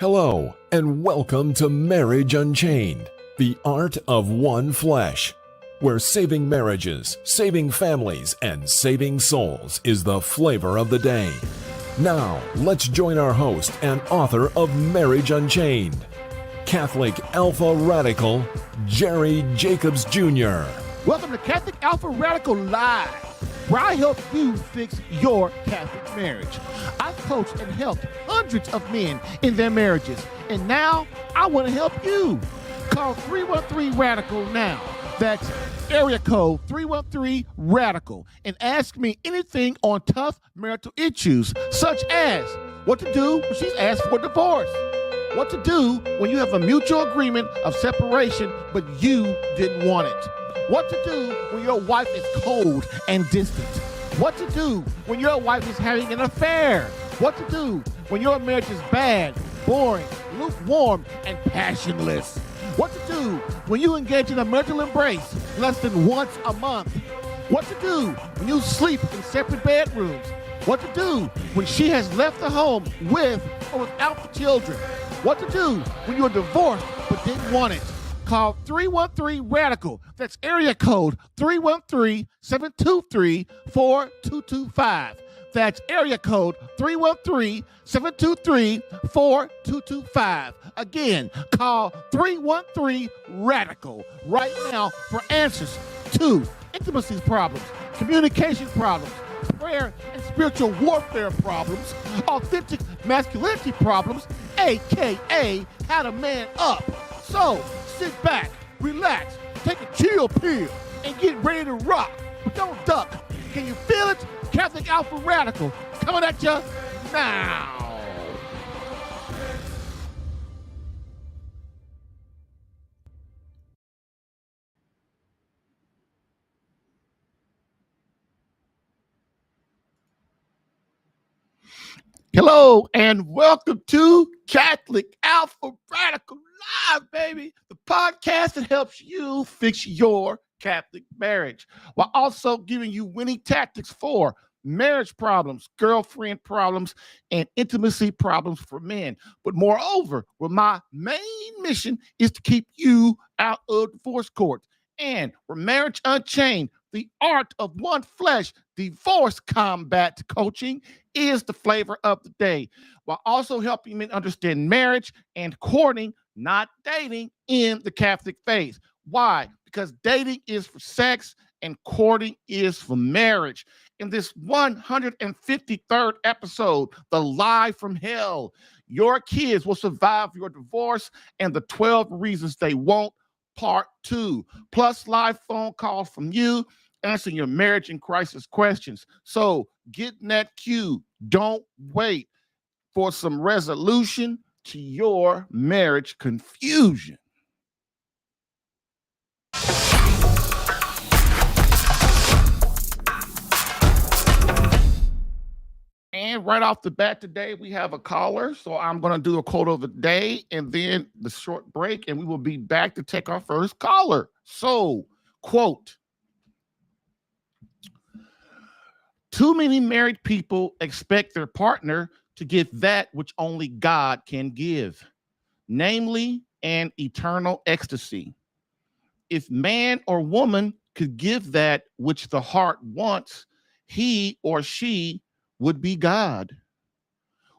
Hello, and welcome to Marriage Unchained, the art of one flesh, where saving marriages, saving families, and saving souls is the flavor of the day. Now, let's join our host and author of Marriage Unchained, Catholic Alpha Radical, Jerry Jacobs Jr. Welcome to Catholic Alpha Radical Live, where I help you fix your Catholic marriage. I've coached and helped hundreds of men in their marriages, and now I want to help you. Call 313-RADICAL now. That's area code 313-RADICAL, and ask me anything on tough marital issues, such as what to do when she's asked for divorce, what to do when you have a mutual agreement of separation but you didn't want it, what to do when your wife is cold and distant, what to do when your wife is having an affair, what to do when your marriage is bad, boring, lukewarm, and passionless, what to do when you engage in a marital embrace less than once a month, what to do when you sleep in separate bedrooms, what to do when she has left the home with or without the children, what to do when you're divorced but didn't want it. Call 313-RADICAL. That's area code 313-723-4225. That's area code 313-723-4225. Again, call 313-RADICAL right now for answers to intimacy problems, communication problems, prayer and spiritual warfare problems, authentic masculinity problems, aka how to man up. So, sit back, relax, take a chill pill, and get ready to rock. But don't duck. Can you feel it? Catholic Alpha Radical coming at you now. Hello, and welcome to Catholic Alpha Radical Live, baby, the podcast that helps you fix your Catholic marriage while also giving you winning tactics for marriage problems, girlfriend problems, and intimacy problems for men. But moreover, my main mission is to keep you out of divorce court. And for Marriage Unchained, the art of one flesh, divorce combat coaching is the flavor of the day, while also helping men understand marriage and courting, not dating, in the Catholic faith. Why? Because dating is for sex and courting is for marriage. In this 153rd episode, The Lie from Hell, your kids will survive your divorce and the 12 reasons they won't, part 2, plus live phone calls from you answering your marriage and crisis questions. So get in that queue. Don't wait for some resolution to your marriage confusion. And right off the bat today, we have a caller. So I'm going to do a quote of the day and then the short break, and we will be back to take our first caller. So, quote, too many married people expect their partner to give that which only God can give, namely an eternal ecstasy. If man or woman could give that which the heart wants, he or she would be God.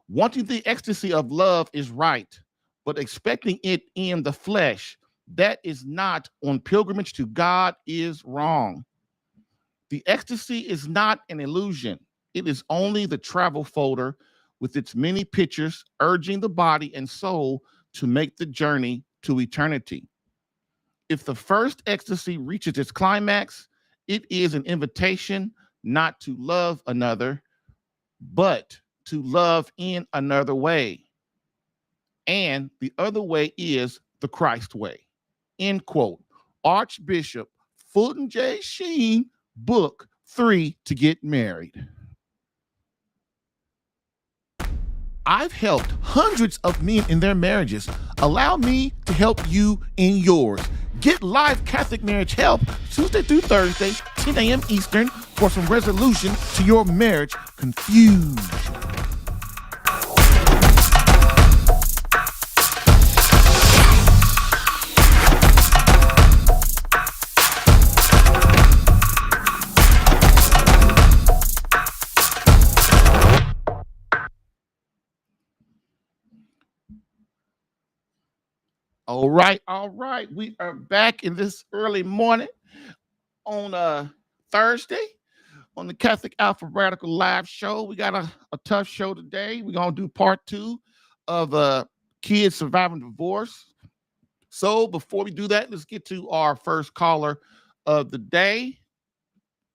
Wanting the ecstasy of love is right, but expecting it in the flesh, that is not on pilgrimage to God, is wrong. The ecstasy is not an illusion. It is only the travel folder with its many pictures urging the body and soul to make the journey to eternity. If the first ecstasy reaches its climax, it is an invitation not to love another, but to love in another way. And the other way is the Christ way. End quote. Archbishop Fulton J. Sheen, book 3 to Get Married. I've helped hundreds of men in their marriages. Allow me to help you in yours. Get live Catholic marriage help Tuesday through Thursday, 10 a.m. Eastern, for some resolution to your marriage confusion. All right, all right. We are back in this early morning on Thursday on the Catholic Alpha Radical Live Show. We got a tough show today. We're gonna do part two of kids surviving divorce. So before we do that, let's get to our first caller of the day.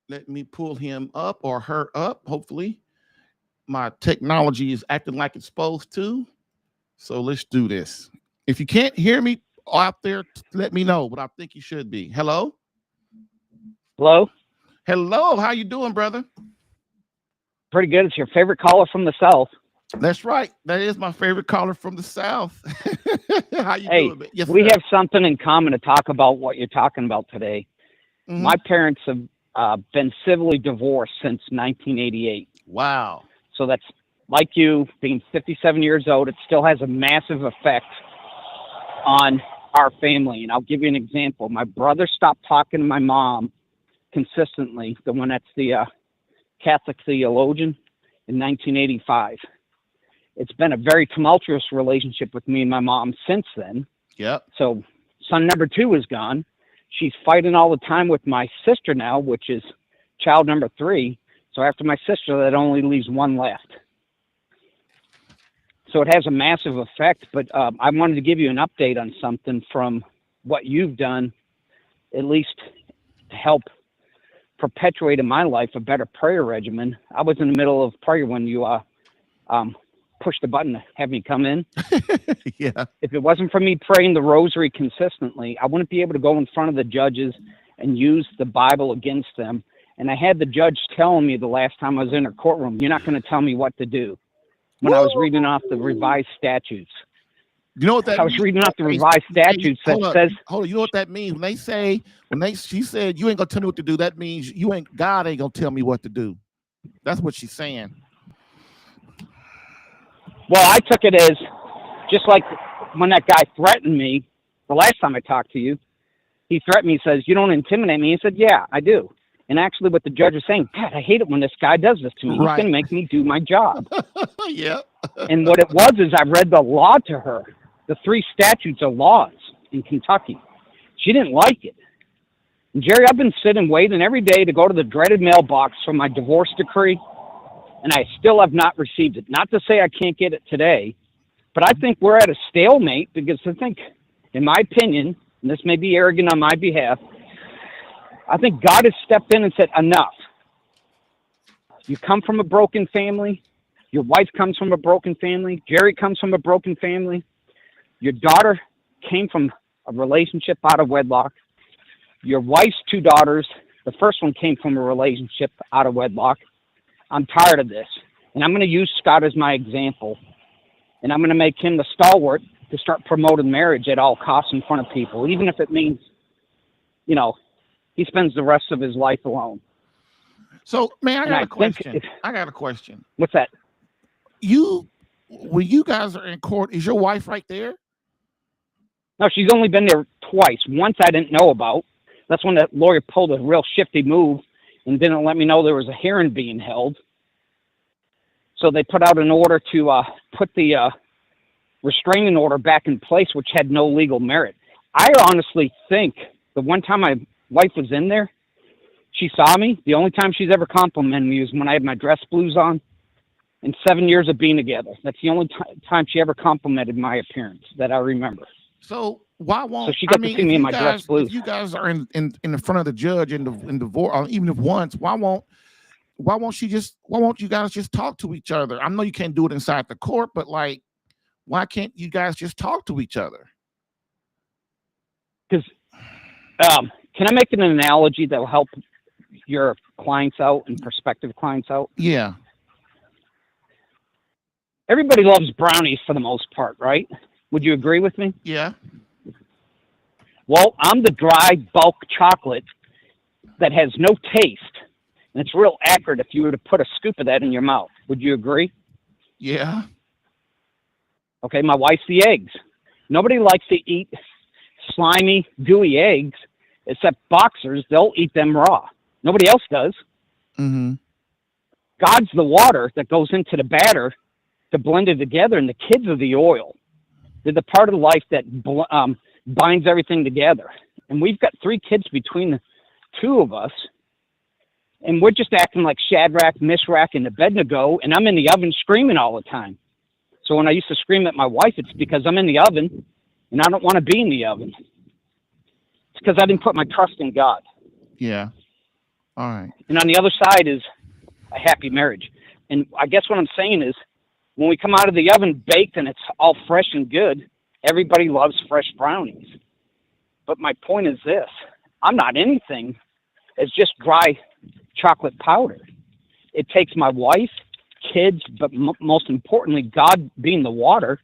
Let me pull him up or her up. Hopefully, my technology is acting like it's supposed to. So let's do this. If you can't hear me out there, let me know, but I think you should be. Hello? Hello? Hello, how you doing, brother? Pretty good. It's your favorite caller from the South. That's right. That is my favorite caller from the South. How you Hey, doing? Yes, we sir. have something in common to talk about what you're talking about today. Mhm. My parents have been civilly divorced since 1988. Wow. So that's like you being 57 years old. It still has a massive effect on our family. And I'll give you an example. My brother stopped talking to my mom consistently, the one that's the Catholic theologian, in 1985. It's been a very tumultuous relationship with me and my mom since then. Yep. So son number 2 is gone. She's fighting all the time with my sister now, which is child number 3. So after my sister, that only leaves one left. So it has a massive effect, but I wanted to give you an update on something from what you've done, at least to help perpetuate in my life a better prayer regimen. I was in the middle of prayer when you pushed the button to have me come in. Yeah. If it wasn't for me praying the rosary consistently, I wouldn't be able to go in front of the judges and use the Bible against them. And I had the judge telling me the last time I was in her courtroom, "You're not going to tell me what to do," when I was reading off the revised statutes. You know what that I was means? reading off the revised statutes that says, hold on. You know what that means? She said, you ain't gonna tell me what to do, that means God ain't gonna tell me what to do. That's what she's saying. well, I took it as just like when that guy threatened me the last time I talked to you. He threatened me, says, "You don't intimidate me." He said, "Yeah, I do." And actually what the judge was saying, "God, I hate it when this guy does this to me. He's Right. going to make me do my job." Yeah. And what it was is I read the law to her. The 3 statutes are laws in Kentucky. She didn't like it. And Jerry, I've been sitting waiting every day to go to the dreaded mailbox for my divorce decree, and I still have not received it. Not to say I can't get it today, but I think we're at a stalemate because I think, in my opinion, and this may be arrogant on my behalf, I think God has stepped in and said, "Enough. You come from a broken family. Your wife comes from a broken family. Jerry comes from a broken family. Your daughter came from a relationship out of wedlock. Your wife's 2 daughters, the first one came from a relationship out of wedlock. I'm tired of this. And I'm going to use Scott as my example. And I'm going to make him the stalwart to start promoting marriage at all costs in front of people, even if it means, he spends the rest of his life alone." So, man, I got a question. What's that? When you guys are in court, is your wife right there? No, she's only been there twice. Once I didn't know about. That's when that lawyer pulled a real shifty move and didn't let me know there was a hearing being held. So they put out an order to put the restraining order back in place, which had no legal merit. I honestly think the one time my wife was in there, she saw me. The only time she's ever complimented me was when I had my dress blues on. In 7 years of being together, that's the only time she ever complimented my appearance that I remember. So why won't? So she got to see me in my dress blues. If you guys are in the front of the judge in divorce, even if once, why won't you guys just talk to each other? I know you can't do it inside the court, but like, why can't you guys just talk to each other? Because can I make an analogy that will help your clients out and prospective clients out? Yeah. Everybody loves brownies for the most part, right? Would you agree with me? Yeah. Well, I'm the dry bulk chocolate that has no taste, and it's real acrid if you were to put a scoop of that in your mouth. Would you agree? Yeah. Okay, my wife's the eggs. Nobody likes to eat slimy, gooey eggs, except boxers. They'll eat them raw. Nobody else does. Mm-hmm. God's the water that goes into the batter to blend it together, and the kids are the oil. They're the part of life that binds everything together. And we've got 3 kids between the 2 of us, and we're just acting like Shadrach, Meshach, and Abednego, and I'm in the oven screaming all the time. So when I used to scream at my wife, it's because I'm in the oven, and I don't want to be in the oven. It's because I didn't put my trust in God. Yeah. All right. And on the other side is a happy marriage. And I guess what I'm saying is, when we come out of the oven baked and it's all fresh and good, everybody loves fresh brownies. But my point is this: I'm not anything as just dry chocolate powder. It takes my wife, kids, but most importantly, God being the water,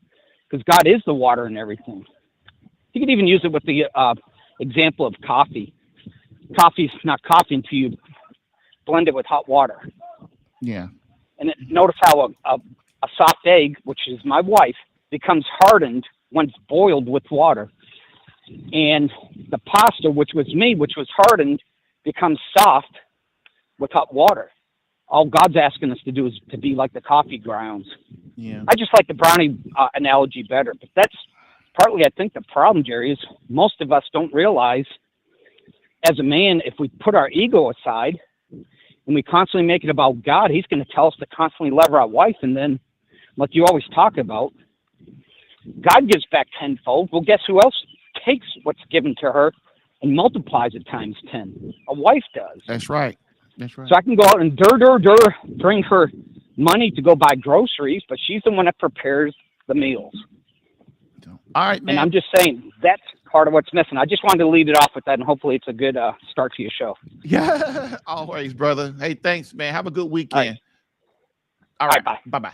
because God is the water in everything. You could even use it with the example of coffee. Coffee's not coffee until you blend it with hot water. Yeah. And notice how a soft egg, which is my wife, becomes hardened when it's boiled with water. And the pasta, which was me, which was hardened, becomes soft with hot water. All God's asking us to do is to be like the coffee grounds. Yeah. I just like the brownie analogy better. But that's partly, I think, the problem, Jerry, is most of us don't realize, as a man, if we put our ego aside and we constantly make it about God, he's going to tell us to constantly love our wife. And then, like you always talk about, God gives back tenfold. Well, guess who else takes what's given to her and multiplies it times 10? A wife does. That's right. That's right. So I can go out and bring her money to go buy groceries, but she's the one that prepares the meals. All right, man. And I'm just saying that's part of what's missing. I just wanted to lead it off with that, and hopefully it's a good start to your show. Yeah, always, brother. Hey, thanks, man. Have a good weekend. All right. Bye. Bye-bye.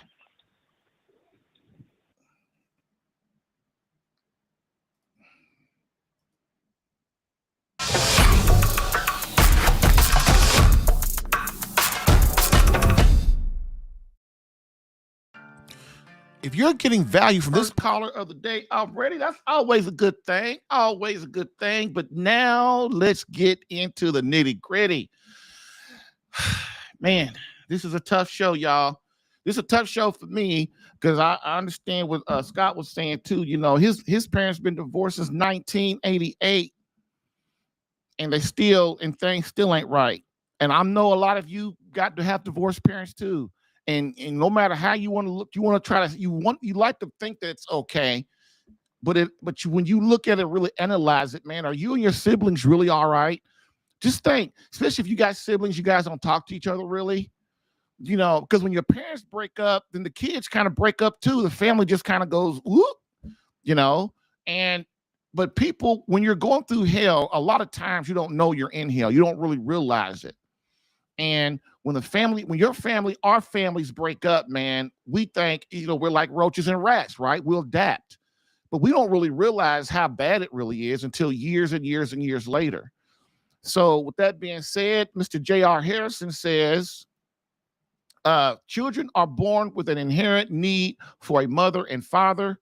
If you're getting value from this caller of the day already, that's always a good thing. Always a good thing. But now let's get into the nitty gritty. Man, this is a tough show, y'all. This is a tough show for me because I understand what Scott was saying too. You know, his parents been divorced since 1988, and things still ain't right. And I know a lot of you got to have divorced parents too. And no matter how you want to look, you like to think that it's okay, but when you look at it, really analyze it, man. Are you and your siblings really all right? Just think, especially if you got siblings, you guys don't talk to each other really, you know, because when your parents break up, then the kids kind of break up too. The family just kind of goes, whoop, you know. But people, when you're going through hell, a lot of times you don't know you're in hell. You don't really realize it. And when our families break up, man, we think, you know, we're like roaches and rats, right? We'll adapt. But we don't really realize how bad it really is until years and years and years later. So with that being said, Mr. J.R. Harrison says, children are born with an inherent need for a mother and father.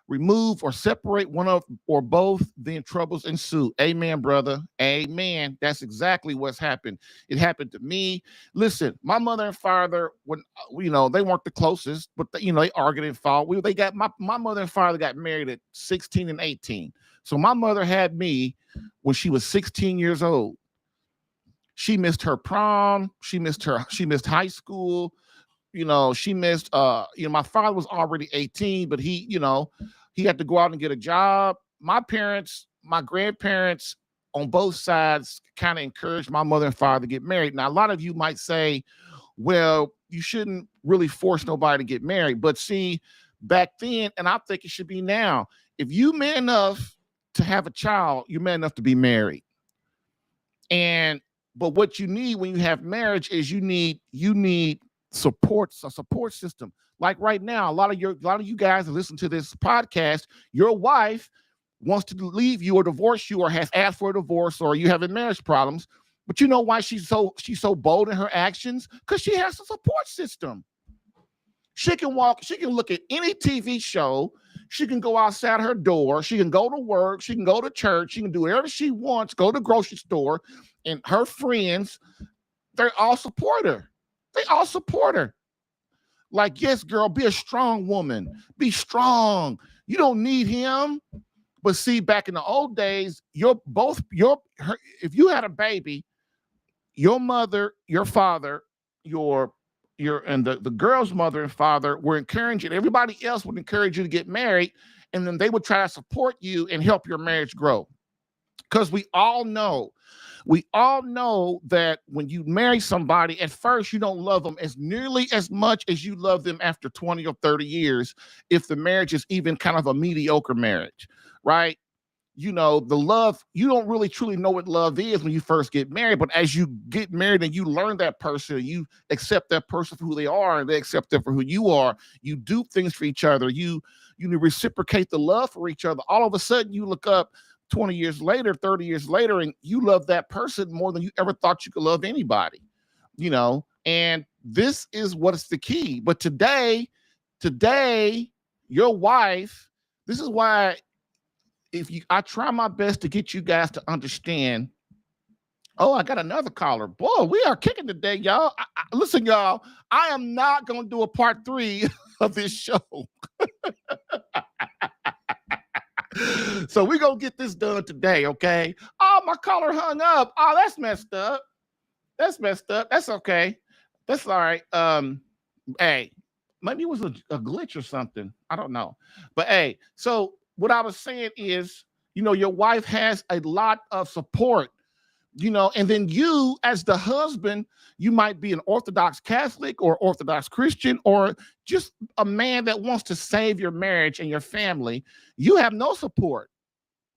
Remove or separate one of or both, then troubles ensue. Amen, brother. Amen. That's exactly what's happened. It happened to me. Listen, my mother and father, when they weren't the closest, but they argued and fought. My mother and father got married at 16 and 18. So my mother had me when she was 16 years old. She missed her prom. She missed high school. She missed, my father was already 18, but he had to go out and get a job. My parents, my grandparents on both sides kind of encouraged my mother and father to get married. Now, a lot of you might say, well, you shouldn't really force nobody to get married. But see, back then, and I think it should be now, if you man enough to have a child, you're man enough to be married. But what you need when you have marriage is you need a support system. Like right now, a lot of you guys that listen to this podcast, your wife wants to leave you or divorce you or has asked for a divorce or you having marriage problems. But you know why she's so bold in her actions? Because she has a support system. She can look at any TV show, she can go outside her door, she can go to work, she can go to church, she can do whatever she wants, go to the grocery store, and her friends, they all support her. They all support her. Like, yes, girl, be a strong woman. Be strong. You don't need him. But see, back in the old days, if you had a baby, your mother, your father, and the girl's mother and father were encouraging, everybody else would encourage you to get married, and then they would try to support you and help your marriage grow. Because we all know that when you marry somebody, at first you don't love them as nearly as much as you love them after 20 or 30 years, if the marriage is even kind of a mediocre marriage, right? The love, you don't really truly know what love is when you first get married, but as you get married and you learn that person, you accept that person for who they are and they accept them for who you are, you do things for each other, you reciprocate the love for each other. All of a sudden you look up 20 years later, 30 years later, and you love that person more than you ever thought you could love anybody, and this is what's the key. But today, your wife, this is why I try my best to get you guys to understand. Oh, I got another caller. Boy, we are kicking today, y'all. Listen, y'all, I am not going to do a part 3 of this show. So we're going to get this done today, okay? Oh, my caller hung up. Oh, that's messed up. That's okay. That's all right. Hey, maybe it was a glitch or something. I don't know. But hey, so what I was saying is, your wife has a lot of support, and then you as the husband, you might be an Orthodox Catholic or Orthodox Christian or just a man that wants to save your marriage and your family. You have no support.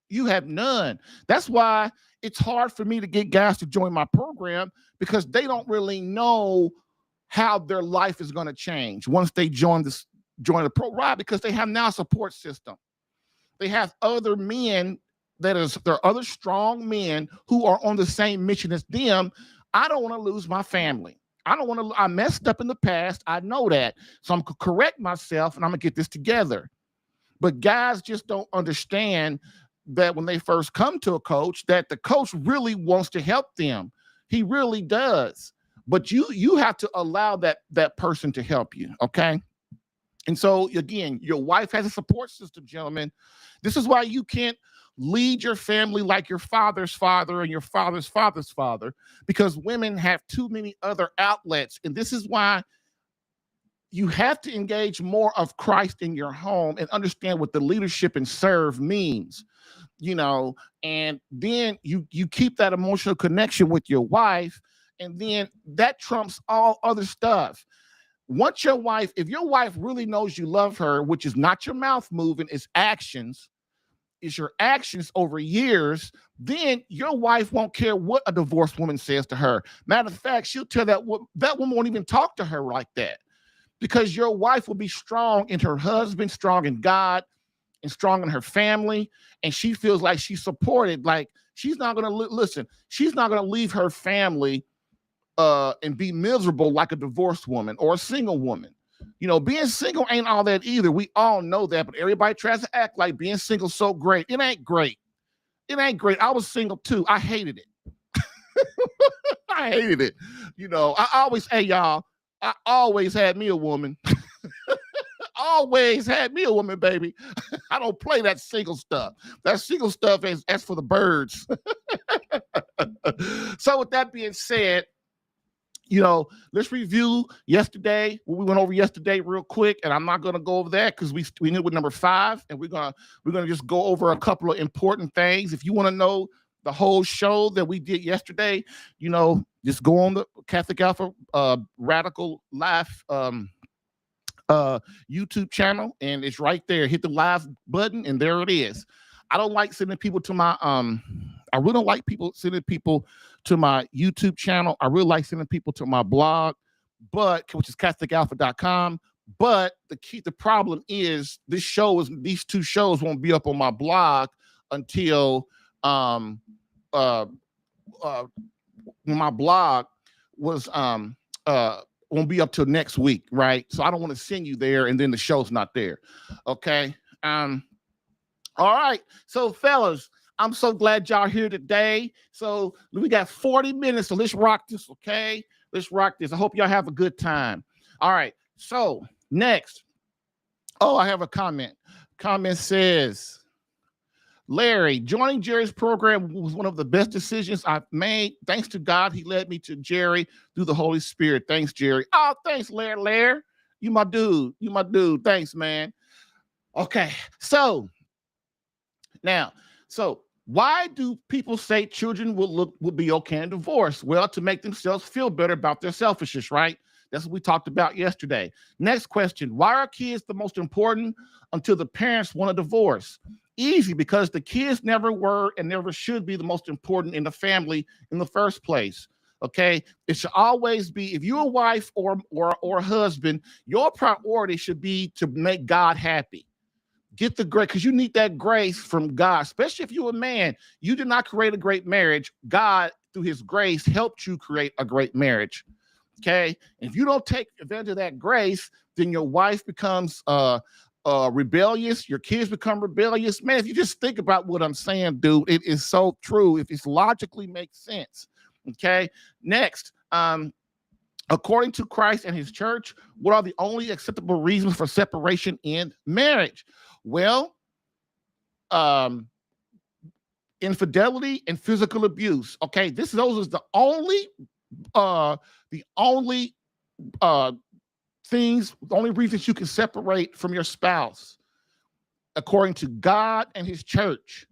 You have none. That's why it's hard for me to get guys to join my program, because they don't really know how their life is going to change once they join the program, because they have now a support system. They have other men there are other strong men who are on the same mission as them. I don't want to lose my family. I messed up in the past. I know that. So I'm going to correct myself and I'm going to get this together. But guys just don't understand that when they first come to a coach, that the coach really wants to help them. He really does. But you have to allow that person to help you, okay? And so, again, your wife has a support system, gentlemen. This is why you can't lead your family like your father's father and your father's father's father, because women have too many other outlets. And this is why you have to engage more of Christ in your home and understand what the leadership and serve means, and then you keep that emotional connection with your wife, and then that trumps all other stuff. If your wife really knows you love her, which is not your mouth moving, it's actions, is your actions over years, then your wife won't care what a divorced woman says to her. Matter of fact, she'll tell that woman won't even talk to her like that, because your wife will be strong in her husband, strong in God, and strong in her family, and she feels like she's supported. Like, she's not going to she's not going to leave her family and be miserable like a divorced woman or a single woman. Being single ain't all that either. We all know that, but everybody tries to act like being single so great. It ain't great. I was single too. I hated it. I hated it. I always had me a woman. Always had me a woman, baby. I don't play that single stuff. That single stuff is for the birds. So with that being said, let's review yesterday, what we went over yesterday real quick. And I'm not going to go over that because we knew with number 5, and we're gonna just go over a couple of important things. If you want to know the whole show that we did yesterday, just go on the Catholic Alpha Radical Live YouTube channel, and it's right there. Hit the live button, and there it is. I don't like sending people to my I really don't like sending people to my YouTube channel. I really like sending people to my blog, which is CatholicAlpha.com. But the problem is these 2 shows won't be up on my blog until when my blog was won't be up till next week, right? So I don't want to send you there and then the show's not there. Okay. All right. So fellas, I'm so glad y'all here today. So we got 40 minutes, so let's rock this, okay? Let's rock this. I hope y'all have a good time. All right. So next, I have a comment. Comment says, Larry, joining Jerry's program was one of the best decisions I've made. Thanks to God, he led me to Jerry through the Holy Spirit. Thanks, Jerry. Oh, thanks, Larry. You my dude. Thanks, man. Okay, so why do people say children will be okay in divorce? Well, to make themselves feel better about their selfishness, right? That's what we talked about yesterday. Next question, why are kids the most important until the parents want a divorce? Easy, because the kids never were and never should be the most important in the family in the first place. Okay, it should always be, if you're a wife or a husband, your priority should be to make God happy. Get the grace, because you need that grace from God, especially if you're a man. You did not create a great marriage. God, through his grace, helped you create a great marriage. Okay, and if you don't take advantage of that grace, then your wife becomes rebellious, your kids become rebellious. Man, if you just think about what I'm saying, dude, it is so true. If it logically makes sense. Okay, next, according to Christ and his church, what are the only acceptable reasons for separation in marriage? Well, infidelity and physical abuse. Okay, those are the only things, the only reasons you can separate from your spouse, according to God and his church.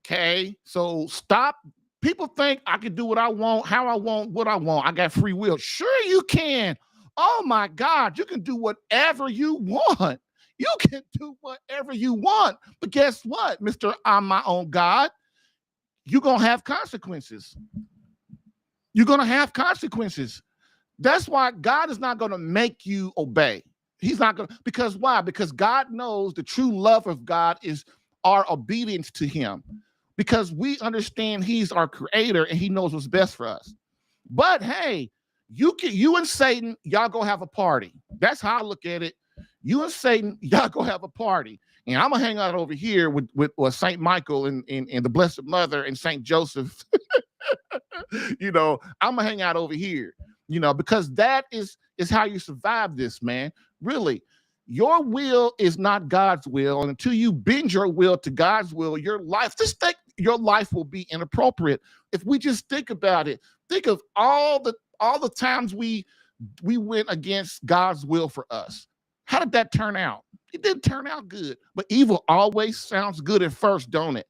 Okay, so stop. People think I can do what I want, how I want, what I want. I got free will. Sure you can. Oh my God, you can do whatever you want. You can do whatever you want. But guess what, Mr. I'm my own God? You're going to have consequences. You're going to have consequences. That's why God is not going to make you obey. He's not going to, because why? Because God knows the true love of God is our obedience to him. Because we understand he's our creator and he knows what's best for us. But hey, you and Satan, y'all go have a party. That's how I look at it. You and Satan, y'all go have a party. And I'm going to hang out over here with St. Michael and the Blessed Mother and St. Joseph. I'm going to hang out over here, because that is how you survive this, man. Really, your will is not God's will. And until you bend your will to God's will, your life will be inappropriate. If we just think about it, think of all the times we went against God's will for us. How did that turn out? It didn't turn out good. But evil always sounds good at first, don't it?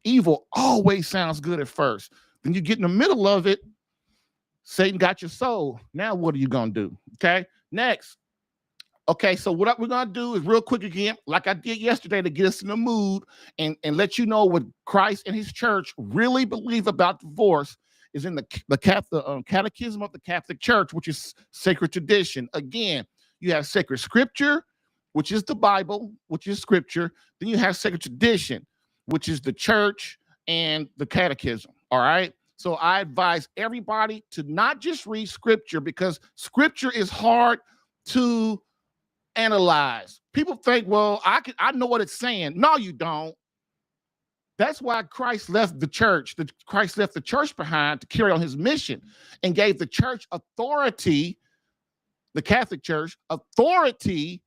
Evil always sounds good at first. Then you get in the middle of it, Satan got your soul. Now what are you going to do? Okay, next. Okay, so what we're going to do is real quick again, like I did yesterday, to get us in the mood and let you know what Christ and his church really believe about divorce is in the Catechism of the Catholic Church, which is sacred tradition. Again, you have sacred scripture, which is the Bible, which is scripture. Then you have sacred tradition, which is the church and the catechism. All right. So I advise everybody to not just read scripture, because scripture is hard to analyze. People think, well, I know what it's saying. No, you don't. That's why Christ left the church. Christ left the church behind to carry on his mission and gave the church authority, the Catholic Church, authority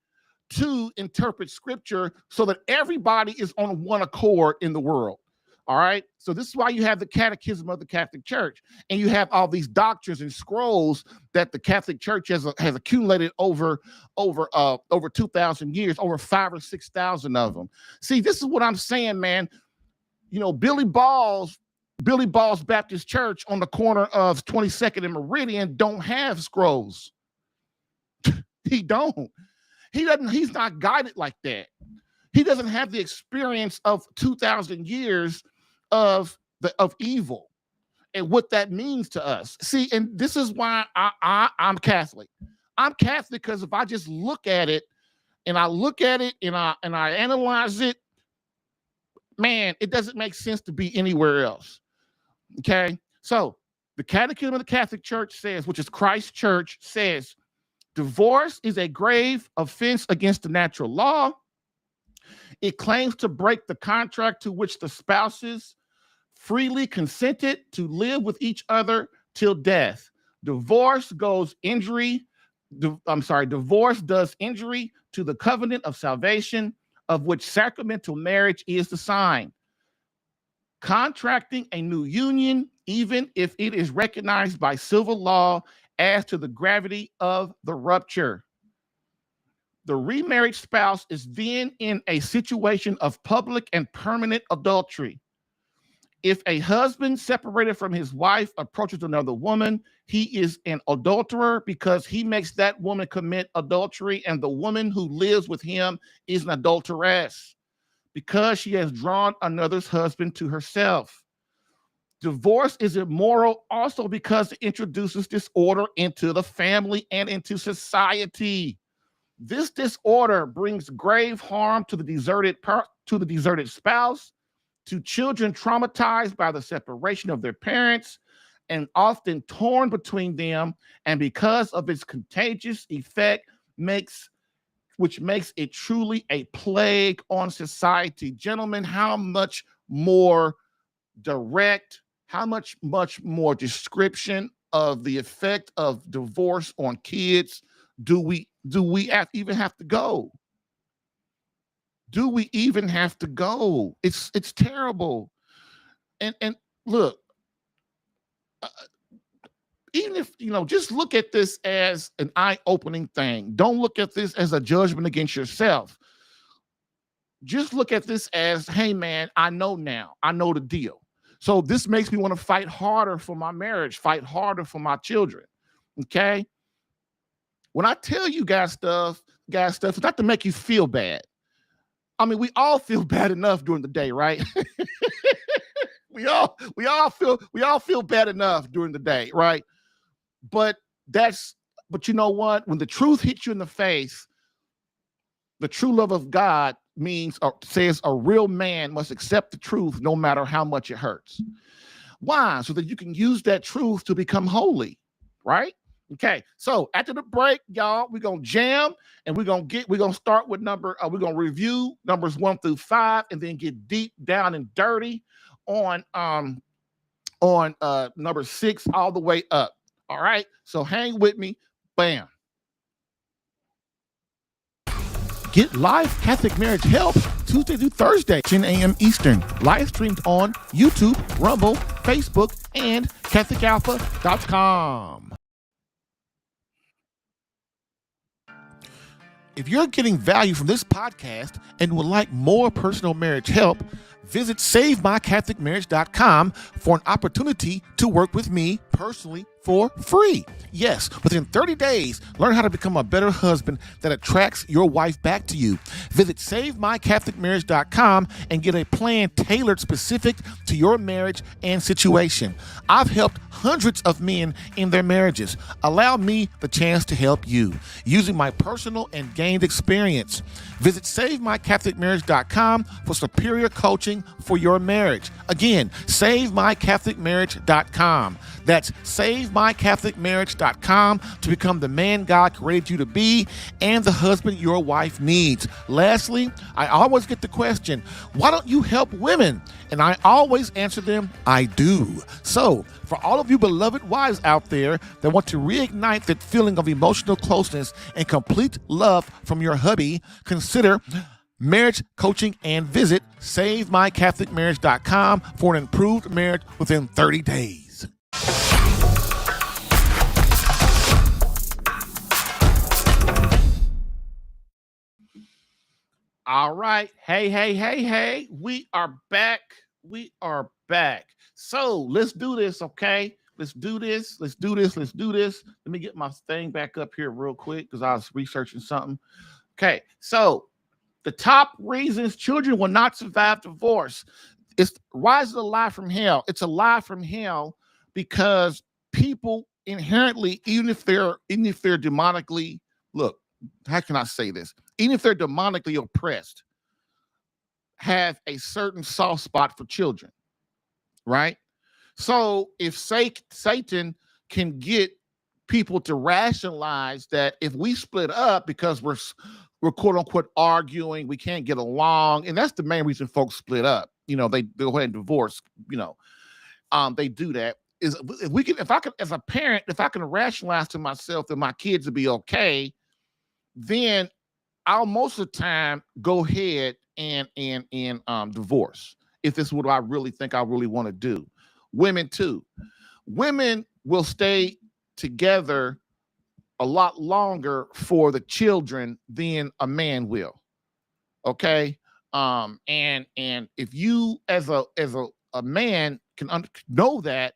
to interpret scripture so that everybody is on one accord in the world. All right. So this is why you have the Catechism of the Catholic Church, and you have all these doctrines and scrolls that the Catholic Church has accumulated over 2,000 years, over 5,000 or 6,000 of them. See, this is what I'm saying, man. Billy Ball's Baptist Church on the corner of 22nd and Meridian don't have scrolls. He don't. He's not guided like that. He doesn't have the experience of 2,000 years of evil and what that means to us. See, and this is why I'm Catholic. I'm Catholic because if I just look at it and I analyze it, man, it doesn't make sense to be anywhere else. Okay, so the Catechism of the Catholic Church says, which is Christ's church, says divorce is a grave offense against the natural law. It claims to break the contract to which the spouses freely consented to live with each other till death. Divorce goes injury divorce does injury to the covenant of salvation, of which sacramental marriage is the sign. Contracting a new union, even if it is recognized by civil law, adds to the gravity of the rupture. The remarried spouse is then in a situation of public and permanent adultery. If a husband separated from his wife approaches another woman, he is an adulterer because he makes that woman commit adultery, and the woman who lives with him is an adulteress because she has drawn another's husband to herself. Divorce is immoral also because it introduces disorder into the family and into society. This disorder brings grave harm to the deserted spouse, to children traumatized by the separation of their parents and often torn between them, and because of its contagious effect which makes it truly a plague on society. Gentlemen, how much more direct, how much more description of the effect of divorce on kids do we even have to go? Do we even have to go? It's terrible. And look, even if just look at this as an eye-opening thing. Don't look at this as a judgment against yourself. Just look at this as, hey man, I know now. I know the deal. So this makes me want to fight harder for my marriage, fight harder for my children. Okay? When I tell you guys stuff, it's not to make you feel bad. I mean, we all feel bad enough during the day, right? we all feel bad enough during the day, right? But you know what? When the truth hits you in the face, the true love of God says a real man must accept the truth no matter how much it hurts. Why? So that you can use that truth to become holy, right? Okay, so after the break, y'all, we're gonna jam and we're gonna start with we're gonna review numbers 1 through 5 and then get deep down and dirty on number 6 all the way up. All right, so hang with me. Bam. Get live Catholic marriage help Tuesday through Thursday, 10 a.m. Eastern. Live streamed on YouTube, Rumble, Facebook, and CatholicAlpha.com. If you're getting value from this podcast and would like more personal marriage help, visit SaveMyCatholicMarriage.com for an opportunity to work with me personally for free. Yes, within 30 days, learn how to become a better husband that attracts your wife back to you. Visit SaveMyCatholicMarriage.com and get a plan tailored specific to your marriage and situation. I've helped hundreds of men in their marriages. Allow me the chance to help you using my personal and gained experience. Visit SaveMyCatholicMarriage.com for superior coaching for your marriage. Again, SaveMyCatholicMarriage.com. That's SaveMyCatholicMarriage.com to become the man God created you to be and the husband your wife needs. Lastly, I always get the question, why don't you help women? And I always answer them, I do. So, for all of you beloved wives out there that want to reignite that feeling of emotional closeness and complete love from your hubby, consider marriage coaching and visit SaveMyCatholicMarriage.com for an improved marriage within 30 days. All right. Hey. We are back. So let's do this, okay? Let's do this. Let me get my thing back up here real quick because I was researching something. Okay, so the top reasons children will not survive divorce. Why is it a lie from hell? It's a lie from hell because people inherently, even if they're demonically, look, how can I say this? Even if they're demonically oppressed, have a certain soft spot for children, right? So if Satan can get people to rationalize that if we split up because we're quote unquote arguing, we can't get along, and that's the main reason folks split up. They go ahead and divorce. They do that. is if I can, as a parent, if I can rationalize to myself that my kids will be okay, then I'll most of the time go ahead and divorce if this is what I really think I really want to do. Women too. Women will stay together a lot longer for the children than a man will. Okay. And if you as a man can know that,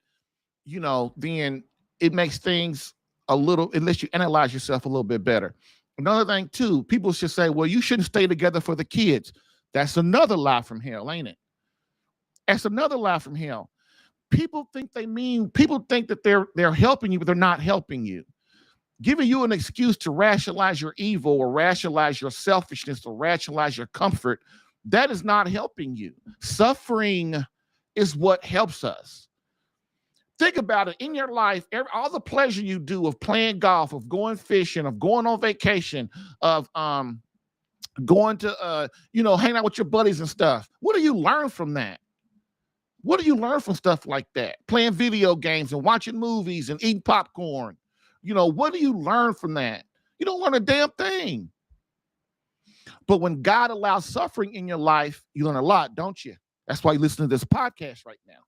then it makes things a little, unless you analyze yourself a little bit better. Another thing too, people should say, well, you shouldn't stay together for the kids. That's another lie from hell, ain't it? That's another lie from hell. People think that they're helping you, but they're not helping you. Giving you an excuse to rationalize your evil or rationalize your selfishness or rationalize your comfort, that is not helping you. Suffering is what helps us. Think about it. In your life, all the pleasure you do of playing golf, of going fishing, of going on vacation, of going to hang out with your buddies and stuff. What do you learn from that? What do you learn from stuff like that? Playing video games and watching movies and eating popcorn. What do you learn from that? You don't learn a damn thing. But when God allows suffering in your life, you learn a lot, don't you? That's why you listen to this podcast right now.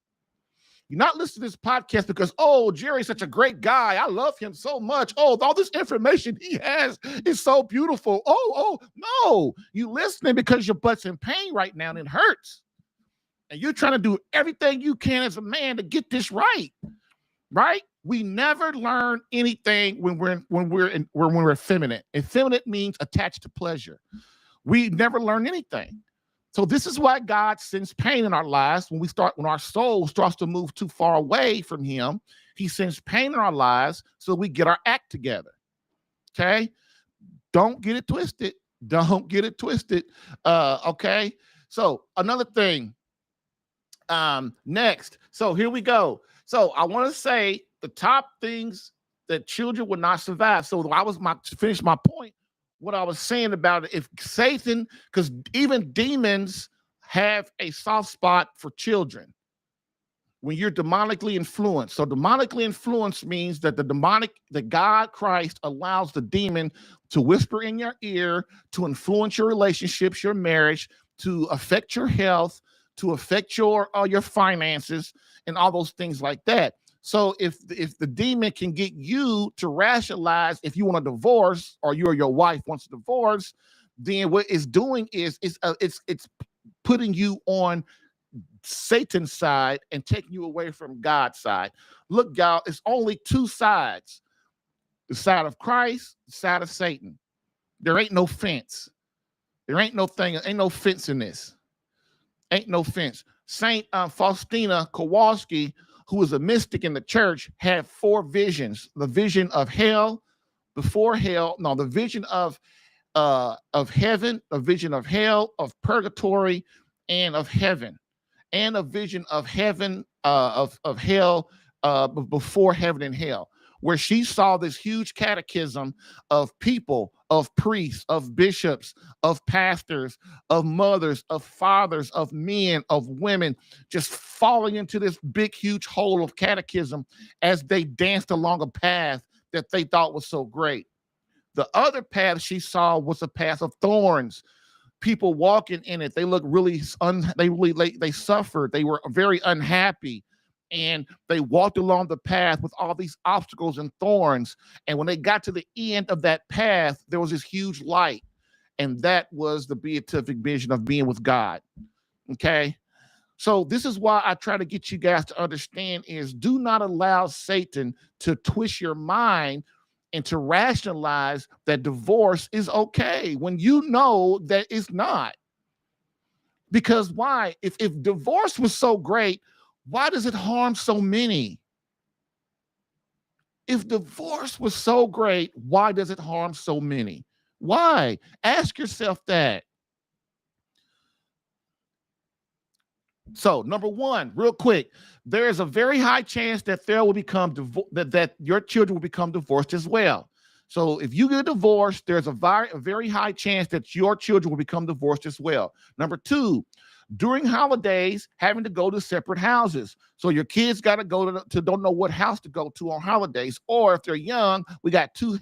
You're not listening to this podcast because, oh, Jerry's such a great guy. I love him so much. Oh, all this information he has is so beautiful. Oh, no. You listening because your butt's in pain right now and it hurts. And you're trying to do everything you can as a man to get this right. Right? We never learn anything when we're effeminate. Effeminate means attached to pleasure. We never learn anything. So this is why God sends pain in our lives when our soul starts to move too far away from him. He sends pain in our lives so we get our act together. Okay? Don't get it twisted. Don't get it twisted. Okay? So another thing. Next. So here we go. So I want to say the top things that children would not survive. So to finish my point, what I was saying about it, if Satan, because even demons have a soft spot for children when you're demonically influenced. So demonically influenced means that the God Christ allows the demon to whisper in your ear, to influence your relationships, your marriage, to affect your health, to affect your finances and all those things like that. So if the demon can get you to rationalize if you want a divorce or you or your wife wants a divorce, then what it's doing is it's putting you on Satan's side and taking you away from God's side. Look, y'all, it's only two sides: the side of Christ, the side of Satan. There ain't no fence. There ain't no thing. Ain't no fence in this. Ain't no fence. Saint Faustina Kowalski, who was a mystic in the church, had 4 visions: the vision of hell, the vision of heaven, a vision of hell, of purgatory, and of heaven, and a vision of heaven, of hell, before heaven and hell, where she saw this huge catechism of people, of priests, of bishops, of pastors, of mothers, of fathers, of men, of women, just falling into this big, huge hole of catechism as they danced along a path that they thought was so great. The other path she saw was a path of thorns. People walking in it, they looked really, they suffered. They were very unhappy. And they walked along the path with all these obstacles and thorns. And when they got to the end of that path, there was this huge light. And that was the beatific vision of being with God. Okay? So this is why I try to get you guys to understand is do not allow Satan to twist your mind and to rationalize that divorce is okay when you know that it's not. Because why? If divorce was so great, why does it harm so many? If divorce was so great, why does it harm so many? Why? Ask yourself that. So, number one, real quick, there is a very high chance that that your children will become divorced as well. So if you get divorced, there's a very high chance that your children will become divorced as well. Number two, during holidays, having to go to separate houses. So your kids got to go to don't know what house to go to on holidays. Or if they're young, we got two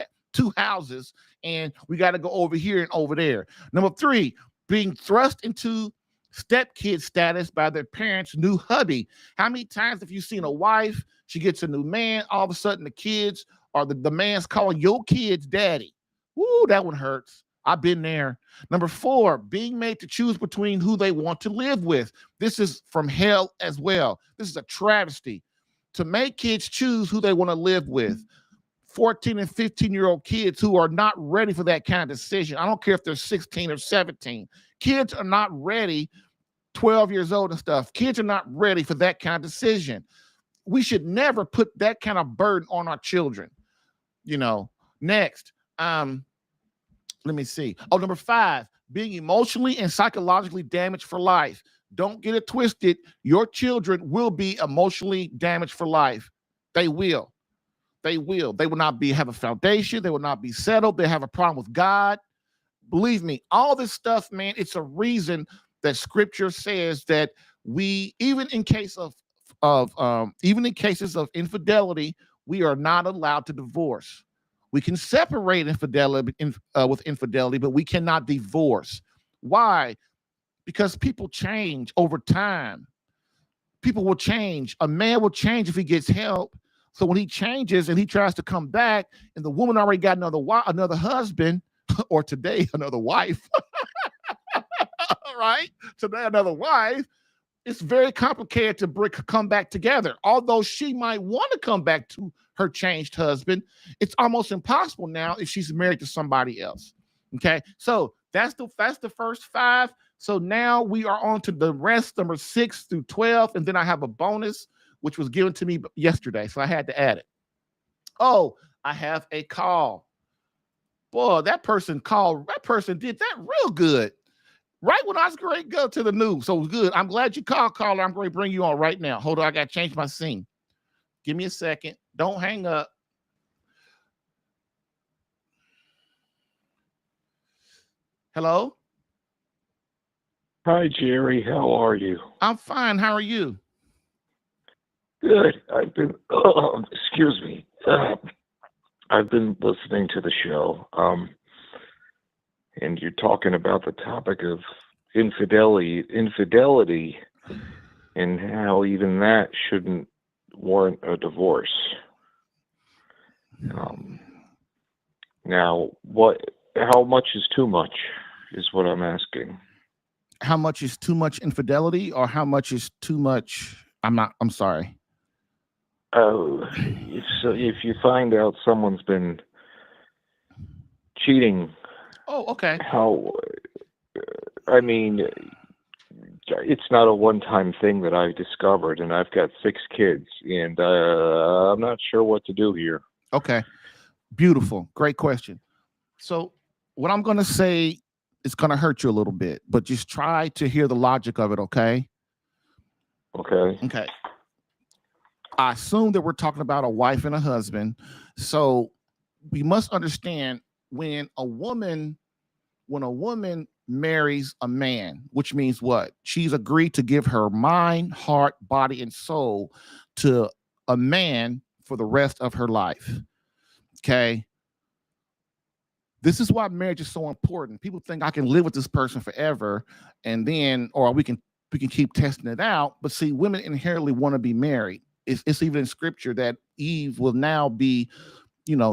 houses and we got to go over here and over there. Number three, being thrust into stepkid status by their parents' new hubby. How many times have you seen a wife? She gets a new man. All of a sudden, the kids or the man's calling your kids daddy. Woo, that one hurts. I've been there. Number four, being made to choose between who they want to live with. This is from hell as well. This is a travesty. To make kids choose who they want to live with. 14 and 15-year-old kids who are not ready for that kind of decision. I don't care if they're 16 or 17. Kids are not ready, 12 years old and stuff. Kids are not ready for that kind of decision. We should never put that kind of burden on our children. Next, let me see. Oh, number five, being emotionally and psychologically damaged for life. Don't get it twisted. Your children will be emotionally damaged for life. They will. They will. They will not have a foundation. They will not be settled. They have a problem with God. Believe me, all this stuff, man, it's a reason that scripture says that we, even in cases of infidelity, we are not allowed to divorce. We can separate infidelity with infidelity, but we cannot divorce. Why? Because people change over time. People will change. A man will change if he gets help. So when he changes and he tries to come back, and the woman already got another husband, or today another wife, right? Today another wife. It's very complicated to come back together. Although she might want to come back to her changed husband, it's almost impossible now if she's married to somebody else. Okay, so that's the first five. So now we are on to the rest, number 6 through 12, and then I have a bonus which was given to me yesterday, so I had to add it. Oh, I have a call. Boy, that person did that real good. Right when I was going to go to the news. So it was good. I'm glad you called, caller. I'm going to bring you on right now. Hold on. I got to change my scene. Give me a second. Don't hang up. Hello? Hi, Jerry. How are you? I'm fine. How are you? Good. I've been, excuse me. I've been listening to the show. And you're talking about the topic of infidelity, and how even that shouldn't warrant a divorce. Now, how much is too much is what I'm asking. How much is too much infidelity, or how much is too much? I'm sorry. If you find out someone's been cheating. Oh, okay. It's not a one-time thing that I've discovered, and I've got 6 kids, and I'm not sure what to do here. Okay. Beautiful. Great question. So what I'm going to say is going to hurt you a little bit, but just try to hear the logic of it, okay? Okay. I assume that we're talking about a wife and a husband. So we must understand when a woman marries a man, which means what? She's agreed to give her mind, heart, body, and soul to a man for the rest of her life. Okay. This is why marriage is so important. People think I can live with this person forever, and then, or we can keep testing it out. But see, women inherently want to be married. It's even in scripture that Eve will now be,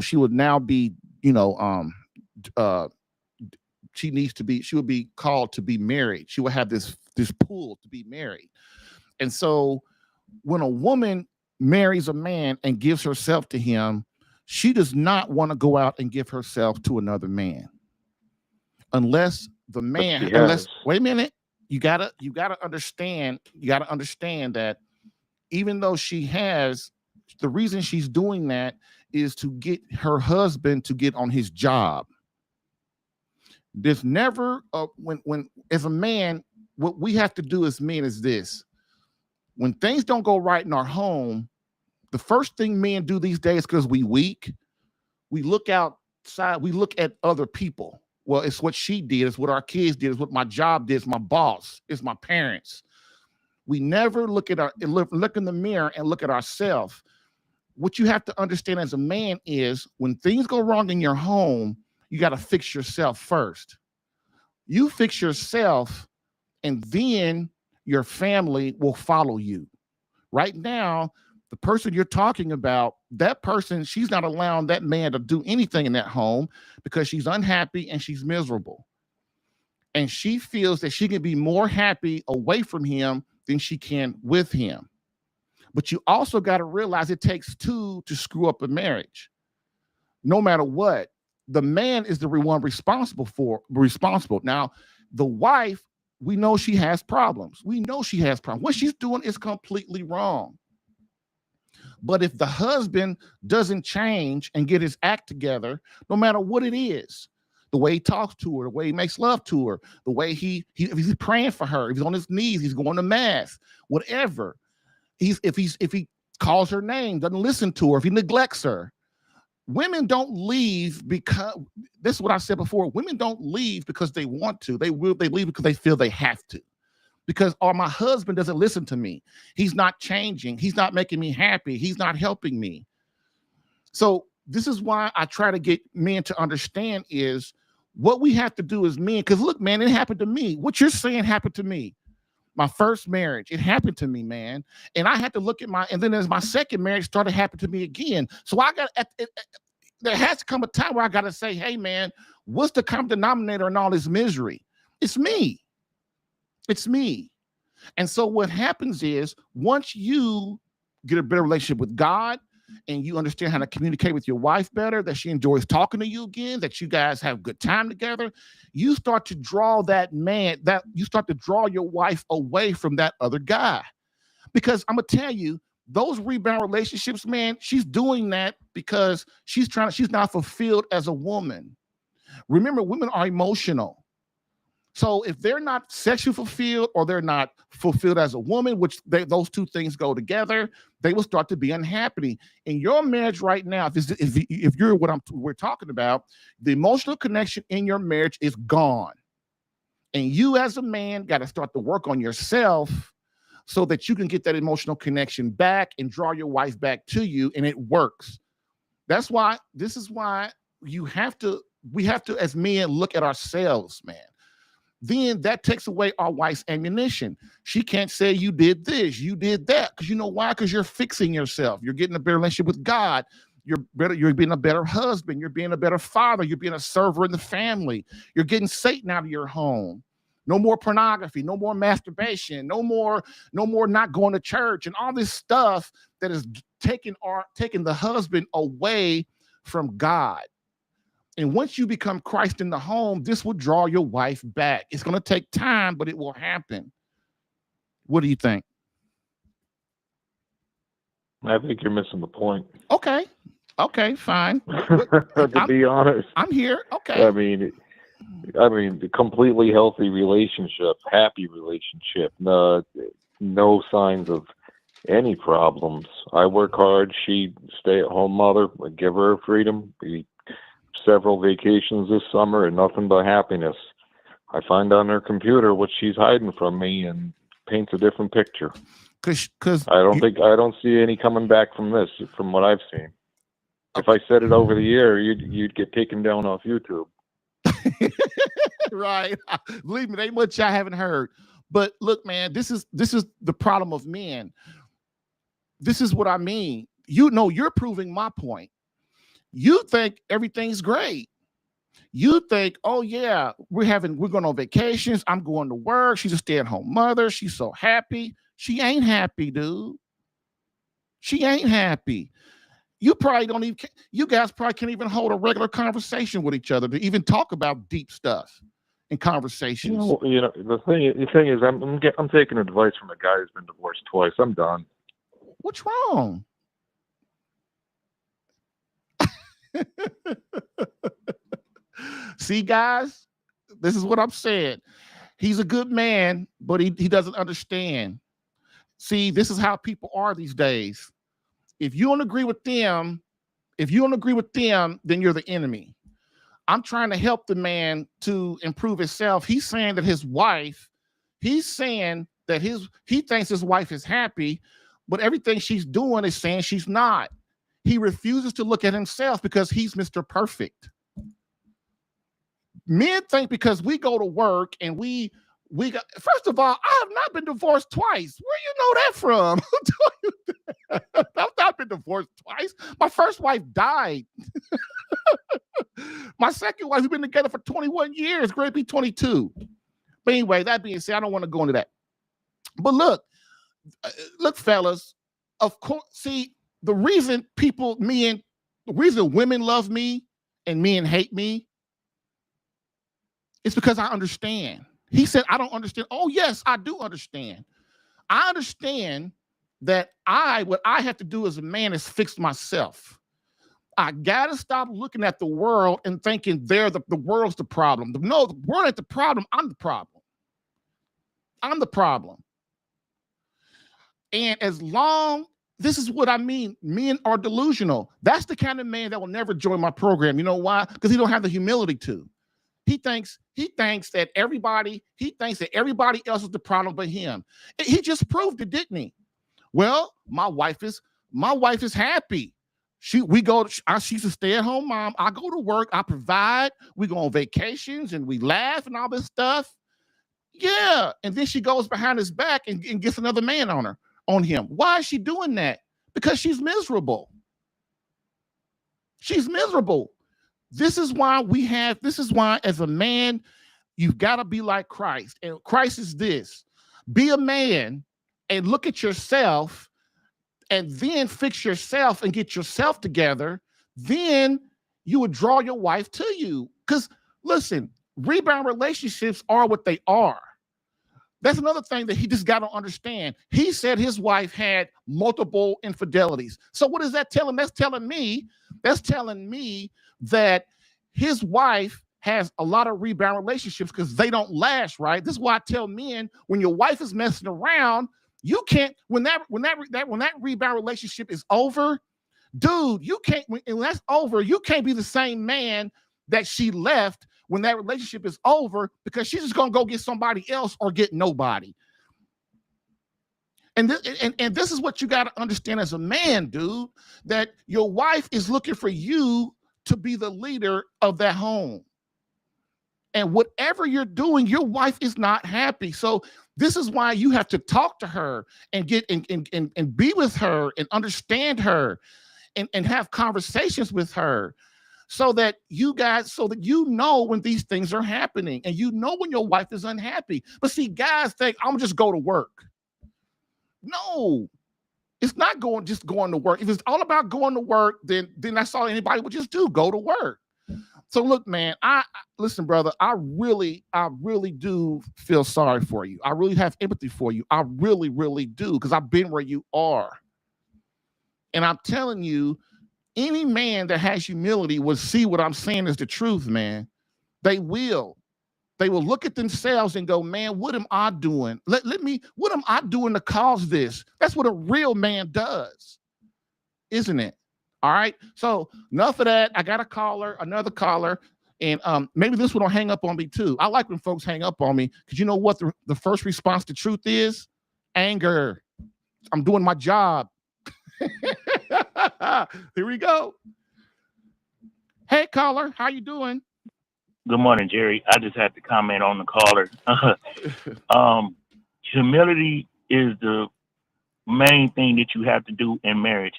she would now be, she would be called to be married. She would have this pull to be married. And so when a woman marries a man and gives herself to him, she does not want to go out and give herself to another man. Unless the man, wait a minute, you gotta understand that even though she has, the reason she's doing that is to get her husband to get on his job. There's never when as a man, what we have to do as men is this: when things don't go right in our home, the first thing men do these days, because we weak, we look out side, we look at other people. Well, it's what she did, it's what our kids did, it's what my job did, it's my boss, it's my parents. We never look in the mirror and look at ourselves. What you have to understand as a man is when things go wrong in your home, you got to fix yourself first. You fix yourself, and then your family will follow you. Right now, the person you're talking about, that person, she's not allowing that man to do anything in that home because she's unhappy and she's miserable. And she feels that she can be more happy away from him than she can with him. But you also got to realize it takes two to screw up a marriage. No matter what, the man is the one responsible. Now, the wife, we know she has problems. What she's doing is completely wrong. But if the husband doesn't change and get his act together, no matter what it is, the way he talks to her, the way he makes love to her, the way if he's praying for her, if he's on his knees, he's going to mass, whatever. If he calls her name, doesn't listen to her, if he neglects her. Women don't leave because, this is what I said before, women don't leave because they want to. They leave because they feel they have to. Because, my husband doesn't listen to me. He's not changing. He's not making me happy. He's not helping me. So this is why I try to get men to understand is what we have to do as men. Because look, man, it happened to me. What you're saying happened to me. My first marriage, it happened to me, man. And I had to look at and then as my second marriage started happening to me again. So there has to come a time where I got to say, hey, man, what's the common denominator in all this misery? It's me. It's me. And so what happens is once you get a better relationship with God and you understand how to communicate with your wife better, that she enjoys talking to you again, that you guys have good time together, you start to draw you start to draw your wife away from that other guy. Because I'm going to tell you, those rebound relationships, man, she's doing that because she's not fulfilled as a woman. Remember, women are emotional. So if they're not sexually fulfilled or they're not fulfilled as a woman, which those two things go together, they will start to be unhappy. In your marriage right now, if you're what we're talking about, the emotional connection in your marriage is gone. And you as a man got to start to work on yourself so that you can get that emotional connection back and draw your wife back to you, and it works. This is why we have to as men look at ourselves, man. Then that takes away our wife's ammunition. She can't say you did this, you did that. Because you know why? Because you're fixing yourself. You're getting a better relationship with God. You're being a better husband. You're being a better father. You're being a server in the family. You're getting Satan out of your home. No more pornography, no more masturbation, no more not going to church, and all this stuff that is taking the husband away from God. And once you become Christ in the home, this will draw your wife back. It's going to take time, but it will happen. What do you think? I think you're missing the point. Okay, fine. To be honest, I'm here. Okay. I mean, the completely healthy relationship, happy relationship, no signs of any problems. I work hard. She stay-at-home mother. I give her freedom. Several vacations this summer and nothing but happiness. I find on her computer what she's hiding from me and paints a different picture. Because I don't see any coming back from this, from what I've seen. If I said it over the air, you'd get taken down off YouTube. Right. Believe me, there ain't much I haven't heard. But look, man, this is the problem of men. This is what I mean. You're proving my point. You think everything's great. You think, oh yeah, we're going on vacations. I'm going to work. She's a stay-at-home mother. She's so happy. She ain't happy, dude. She ain't happy. You guys probably can't even hold a regular conversation with each other to even talk about deep stuff in conversations. The thing is, I'm taking advice from a guy who's been divorced twice. I'm done. What's wrong? See, guys, this is what I'm saying. He's a good man, but he doesn't understand. See, this is how people are these days. If you don't agree with them, then you're the enemy. I'm trying to help the man to improve himself. He's saying that his wife, he thinks his wife is happy, but everything she's doing is saying she's not. He refuses to look at himself because he's Mr. Perfect. Men think because we go to work and we got, first of all, I have not been divorced twice. Where you know that from? Who told you that? I've not been divorced twice. My first wife died. My second wife, we've been together for 21 years, grade be 22. But anyway, that being said, I don't want to go into that. But look, fellas, of course, see, the reason women love me and men hate me is because I understand. He said, I don't understand. Oh, yes, I do understand. I understand that what I have to do as a man is fix myself. I gotta stop looking at the world and thinking the world's the problem. No, the world ain't the problem. I'm the problem. I'm the problem. And this is what I mean. Men are delusional. That's the kind of man that will never join my program. You know why? Because he don't have the humility to. He thinks that everybody else is the problem but him. He just proved it, didn't he? Well, my wife is happy. She's a stay-at-home mom. I go to work, I provide, we go on vacations and we laugh and all this stuff. Yeah. And then she goes behind his back and gets another man on him. Why is she doing that? Because she's miserable. She's miserable. This is why as a man, you've got to be like Christ. And Christ is this: be a man and look at yourself and then fix yourself and get yourself together. Then you would draw your wife to you. Because listen, rebound relationships are what they are. That's another thing that he just got to understand. He said his wife had multiple infidelities. So what does that tell him? That's telling me that his wife has a lot of rebound relationships because they don't last, right? This is why I tell men, when your wife is messing around, you can't, when that rebound relationship is over, dude, when that's over, you can't be the same man that she left when that relationship is over, because she's just going to go get somebody else or get nobody. And this is what you got to understand as a man, dude, that your wife is looking for you to be the leader of that home. And whatever you're doing, your wife is not happy. So this is why you have to talk to her and get and be with her and understand her and have conversations with her. So that you know when these things are happening and you know when your wife is unhappy. But see, guys think, I'm just go to work. No, it's not just going to work. If it's all about going to work, then that's all anybody would just do, go to work. So look, man, listen, brother, I really do feel sorry for you. I really have empathy for you. I really, really do, because I've been where you are. And I'm telling you, any man that has humility will see what I'm saying is the truth, man. They will look at themselves and go, man, what am I doing? What am I doing to cause this? That's what a real man does, isn't it? All right. So enough of that. I got another caller, and maybe this one will hang up on me too. I like when folks hang up on me, because you know what the first response to truth is? Anger. I'm doing my job. Here we go. Hey, caller, how you doing? Good morning, Jerry. I just had to comment on the caller. Humility is the main thing that you have to do in marriage.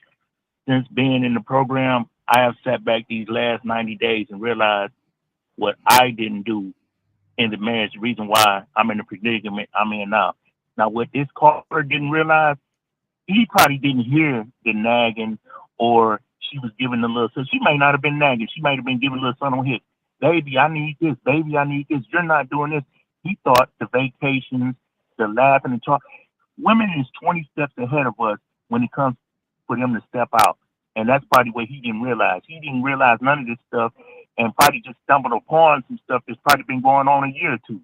Since being in the program, I have sat back these last 90 days and realized what I didn't do in the marriage, the reason why I'm in the predicament I'm in now. Now, what this caller didn't realize, he probably didn't hear the nagging, or she was giving a little, so she might not have been nagging. She might have been giving a little son on his, baby, I need this. Baby, I need this. You're not doing this. He thought the vacations, the laughing and talk. Women is 20 steps ahead of us when it comes for them to step out. And that's probably what he didn't realize. He didn't realize none of this stuff, and probably just stumbled upon some stuff that's probably been going on a year or two.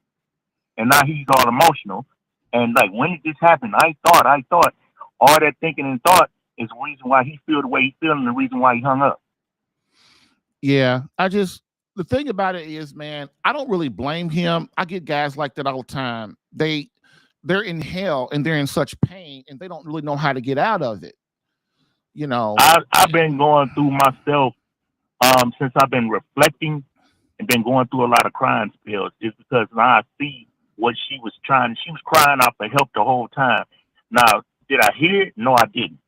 And now he's all emotional. And like, when did this happen? I thought. All that thinking and thought is the reason why he feel the way he feel and the reason why he hung up. Yeah, the thing about it is, man, I don't really blame him. I get guys like that all the time. They're in hell and they're in such pain and they don't really know how to get out of it. You know. I've been going through myself since I've been reflecting and been going through a lot of crying spells. Is because now I see what she was trying. She was crying out for help the whole time. Now, did I hear it? No, I didn't.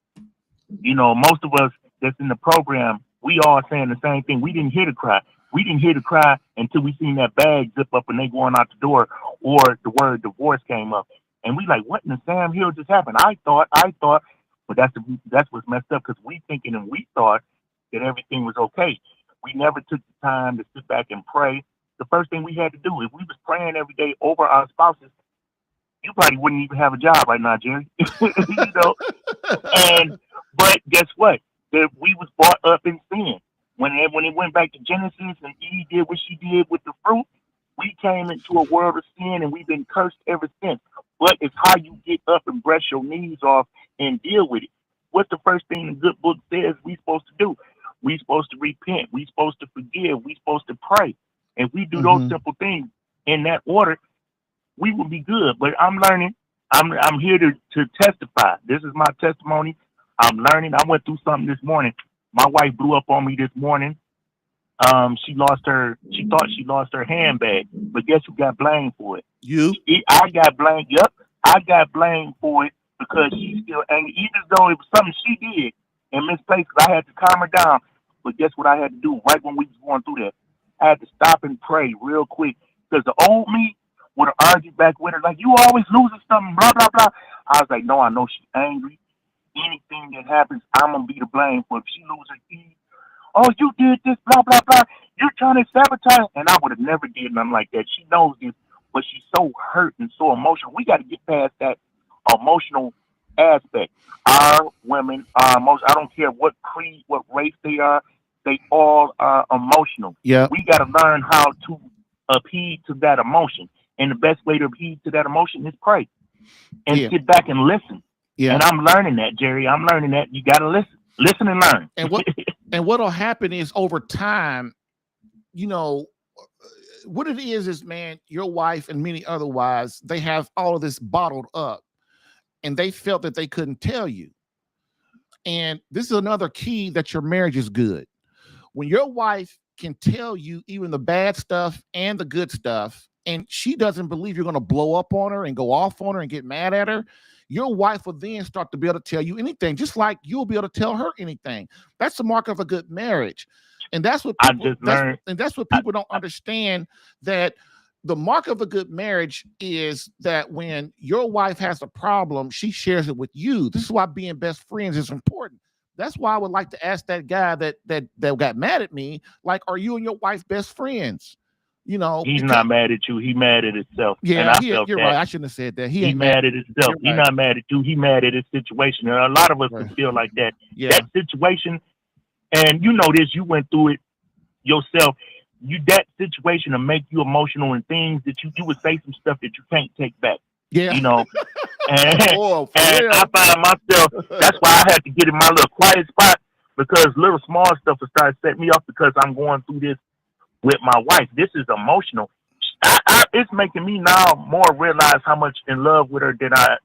You know, most of us that's in the program, we all saying the same thing. We didn't hear the cry. We didn't hear the cry until we seen that bag zip up and they going out the door, or the word divorce came up. And we like, what in the Sam Hill just happened? I thought, but that's what's messed up, because we thinking and we thought that everything was okay. We never took the time to sit back and pray. The first thing we had to do, if we was praying every day over our spouses, you probably wouldn't even have a job right now, Jerry. You know. But guess what? That we was brought up in sin. When it went back to Genesis and Eve did what she did with the fruit, we came into a world of sin and we've been cursed ever since. But it's how you get up and brush your knees off and deal with it. What's the first thing the good book says we supposed to do? We supposed to repent. We supposed to forgive. We supposed to pray. If we do those simple things in that order, we will be good. But I'm learning. I'm here to testify. This is my testimony. I'm learning. I went through something this morning. My wife blew up on me this morning. She thought she lost her handbag, but guess who got blamed for it? You? I got blamed. Yep, I got blamed for it because she's still angry, even though it was something she did and misplaced. I had to calm her down. But guess what I had to do right when we was going through that? I had to stop and pray real quick, because the old me would have argued back with her like, you always losing something, blah blah blah. I was like, no, I know she's angry. Anything that happens, I'm gonna be to blame for. If she loses her keys, oh, you did this, blah blah blah. You're trying to sabotage, and I would have never did nothing like that. She knows this, but she's so hurt and so emotional. We got to get past that emotional aspect. Our women are emotional. I don't care what creed, what race they are. They all are emotional. Yeah. We got to learn how to appease to that emotion, and the best way to appease to that emotion is pray and sit back and listen. Yeah. And I'm learning that, Jerry. I'm learning that you got to listen and learn. And what'll happen is over time, you know, what it is, man, your wife and many other wives, they have all of this bottled up and they felt that they couldn't tell you. And this is another key that your marriage is good. When your wife can tell you even the bad stuff and the good stuff, and she doesn't believe you're going to blow up on her and go off on her and get mad at her, your wife will then start to be able to tell you anything, just like you'll be able to tell her anything. That's the mark of a good marriage. And that's what people, that's what people don't understand, that the mark of a good marriage is that when your wife has a problem, she shares it with you. This is why being best friends is important. That's why I would like to ask that guy that got mad at me, like, are you and your wife best friends? You know, he's not mad at you. He mad at himself. Yeah, you're right. I shouldn't have said that. He mad at himself. He's not mad at you. He mad at his situation. And a lot of us can feel like that. Yeah. That situation, and you know this, you went through it yourself. That situation will make you emotional, and things that you would say some stuff that you can't take back. Yeah. You know. And I find myself, that's why I had to get in my little quiet spot, because little small stuff will start setting me off, because I'm going through this with my wife. This is emotional. It's making me now more realize how much in love with her than I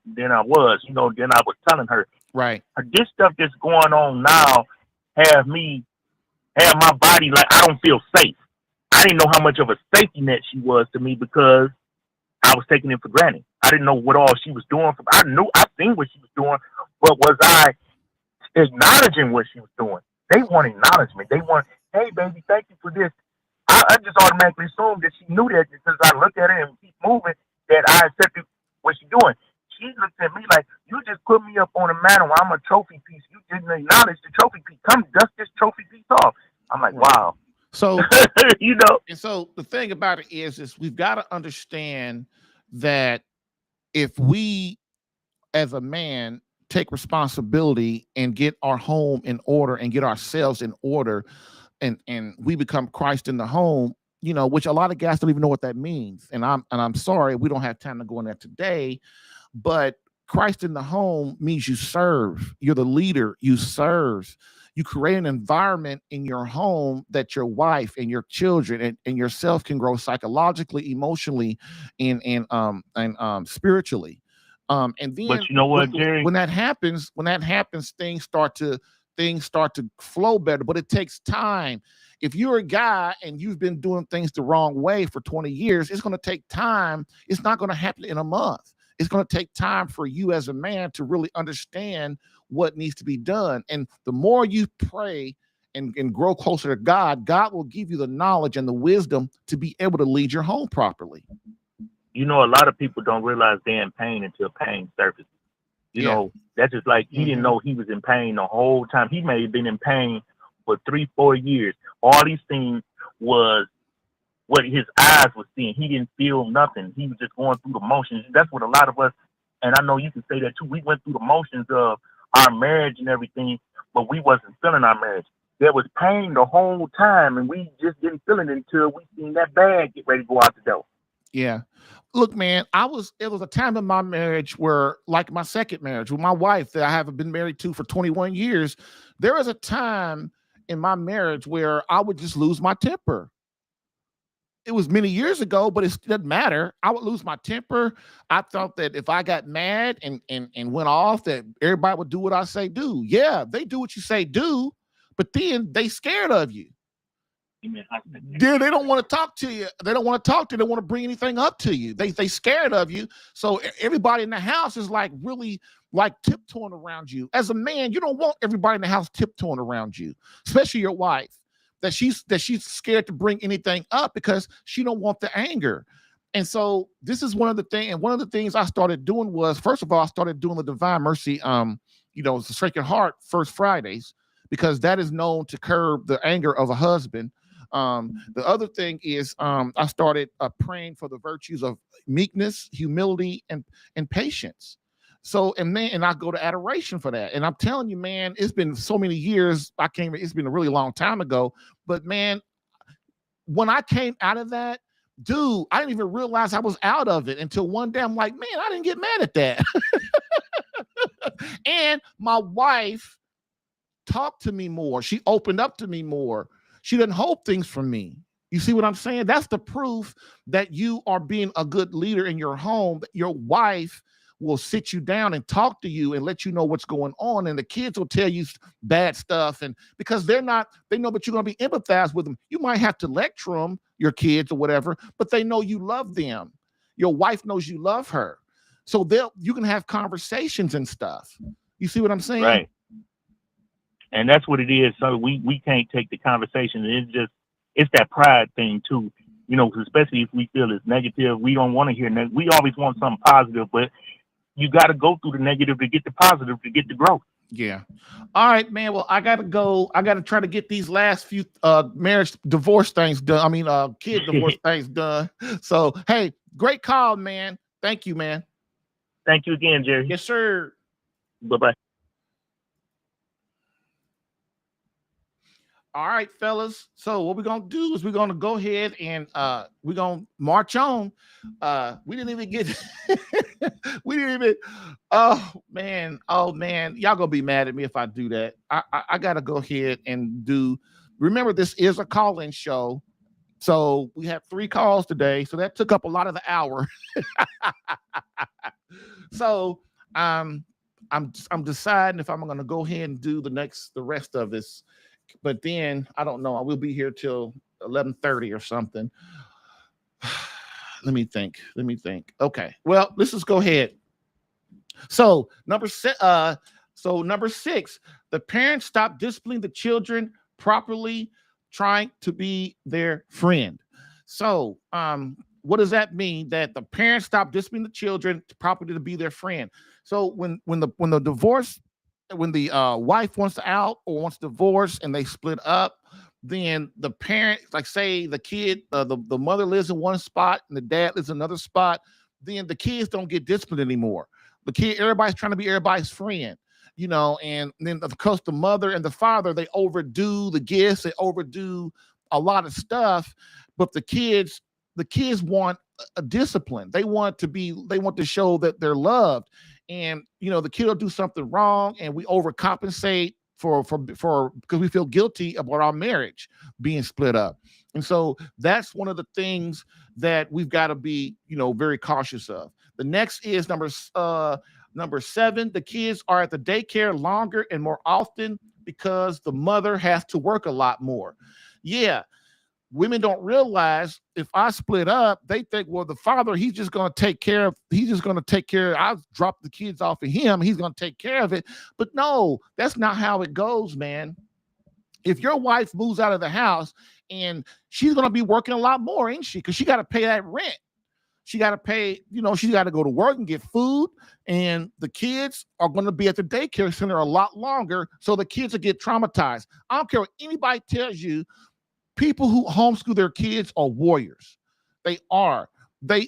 was, than I was telling her. Right. This stuff that's going on now have my body like I don't feel safe. I didn't know how much of a safety net she was to me, because I was taking it for granted. I didn't know what all she was doing. I seen what she was doing, but was I acknowledging what she was doing? They want acknowledgement. They want, hey baby, thank you for this. I just automatically assumed that she knew that, because I looked at her and keep moving, that I accepted what she's doing. She looked at me like, you just put me up on a mantle. I'm a trophy piece. You didn't acknowledge the trophy piece. Come dust this trophy piece off. I'm like, wow. So, And so the thing about it is we've got to understand that if we, as a man, take responsibility and get our home in order and get ourselves in order, and we become Christ in the home, which a lot of guys don't even know what that means. And I'm sorry, we don't have time to go in there today, but Christ in the home means you serve. You're the leader. You serve. You create an environment in your home that your wife and your children and yourself can grow psychologically, emotionally, and spiritually. And But then you know what, Jerry? when that happens, things start to flow better. But it takes time. If you're a guy and you've been doing things the wrong way for 20 years, it's going to take time. It's not going to happen in a month. It's going to take time for you as a man to really understand what needs to be done. And the more you pray and grow closer to God, God will give you the knowledge and the wisdom to be able to lead your home properly. You know, a lot of people don't realize they're in pain until pain surfaces. You know, that's just like he didn't know he was in pain the whole time. He may have been in pain for 3-4 years. All he's seen was what his eyes were seeing. He didn't feel nothing. He was just going through the motions. That's what a lot of us, and I know you can say that too, we went through the motions of our marriage and everything, but we wasn't feeling our marriage. There was pain the whole time, and we just didn't feel it until we seen that bag get ready to go out the door. Yeah. Look, man, it was a time in my marriage where, like my second marriage with my wife that I haven't been married to for 21 years, there was a time in my marriage where I would just lose my temper. It was many years ago, but it doesn't matter. I would lose my temper. I thought that if I got mad and went off, that everybody would do what I say do. Yeah, they do what you say do, but then they scared of you. Then they don't want to talk to you. They don't want to talk to you. They don't want to bring anything up to you. They scared of you. So everybody in the house is like really like tiptoeing around you. As a man, you don't want everybody in the house tiptoeing around you, especially your wife. That she's scared to bring anything up because she don't want the anger. And so this is one of the things. And one of the things I started doing was, first of all, I started doing the Divine Mercy, it's the Sacred Heart First Fridays, because that is known to curb the anger of a husband. The other thing is I started praying for the virtues of meekness, humility, and patience. So, and I go to adoration for that. And I'm telling you, man, it's been so many years. It's been a really long time ago. But man, when I came out of that, dude, I didn't even realize I was out of it until one day I'm like, man, I didn't get mad at that. And my wife talked to me more. She opened up to me more. She didn't hold things from me. You see what I'm saying? That's the proof that you are being a good leader in your home. That your wife will sit you down and talk to you and let you know what's going on. And the kids will tell you bad stuff. And because they know that you're going to be empathized with them. You might have to lecture them, your kids or whatever, but they know you love them. Your wife knows you love her. So you can have conversations and stuff. You see what I'm saying? Right. And that's what it is. So we can't take the conversation. It's that pride thing too. You know, especially if we feel it's negative, we don't want to hear negative. We always want something positive, but you got to go through the negative to get the positive, to get the growth. Yeah. All right, man. Well, I got to go. I got to try to get these last few marriage divorce things done. I mean, kid divorce things done. So, hey, great call, man. Thank you, man. Thank you again, Jerry. Yes, sir. Bye-bye. All right, fellas. So what we're going to do is we're going to go ahead and we're going to march on. We didn't even get, oh man. Y'all going to be mad at me if I do that. I got to go ahead and remember this is a call-in show. So we had 3 calls today. So that took up a lot of the hour. So I'm deciding if I'm going to go ahead and do the rest of this. But then I don't know. I will be here till 11:30 or something. Let me think. Okay. Well, let's just go ahead. So number 6, the parents stop disciplining the children properly, trying to be their friend. So what does that mean? That the parents stop disciplining the children properly to be their friend. So when the divorce, when the wife wants out or wants divorce and they split up, then the parent, like say the kid, the mother lives in one spot and the dad lives in another spot, then the kids don't get disciplined anymore. Everybody's trying to be everybody's friend, and then of course the mother and the father, they overdo the gifts, they overdo a lot of stuff, but the kids want a discipline. They want to show that they're loved. and the kid will do something wrong, and we overcompensate for because we feel guilty about our marriage being split up. And so that's one of the things that we've got to be very cautious of. The next is number 7. The kids are at the daycare longer and more often because the mother has to work a lot more. Yeah, women don't realize if I split up, they think, well, the father, he's just going to take care I'll drop the kids off of him, he's going to take care of it. But no, that's not how it goes, man. If your wife moves out of the house, and she's going to be working a lot more, ain't she? Because she got to pay that rent. She got to pay, she got to go to work and get food. And the kids are going to be at the daycare center a lot longer. So the kids will get traumatized. I don't care what anybody tells you. People who homeschool their kids are warriors. They are. They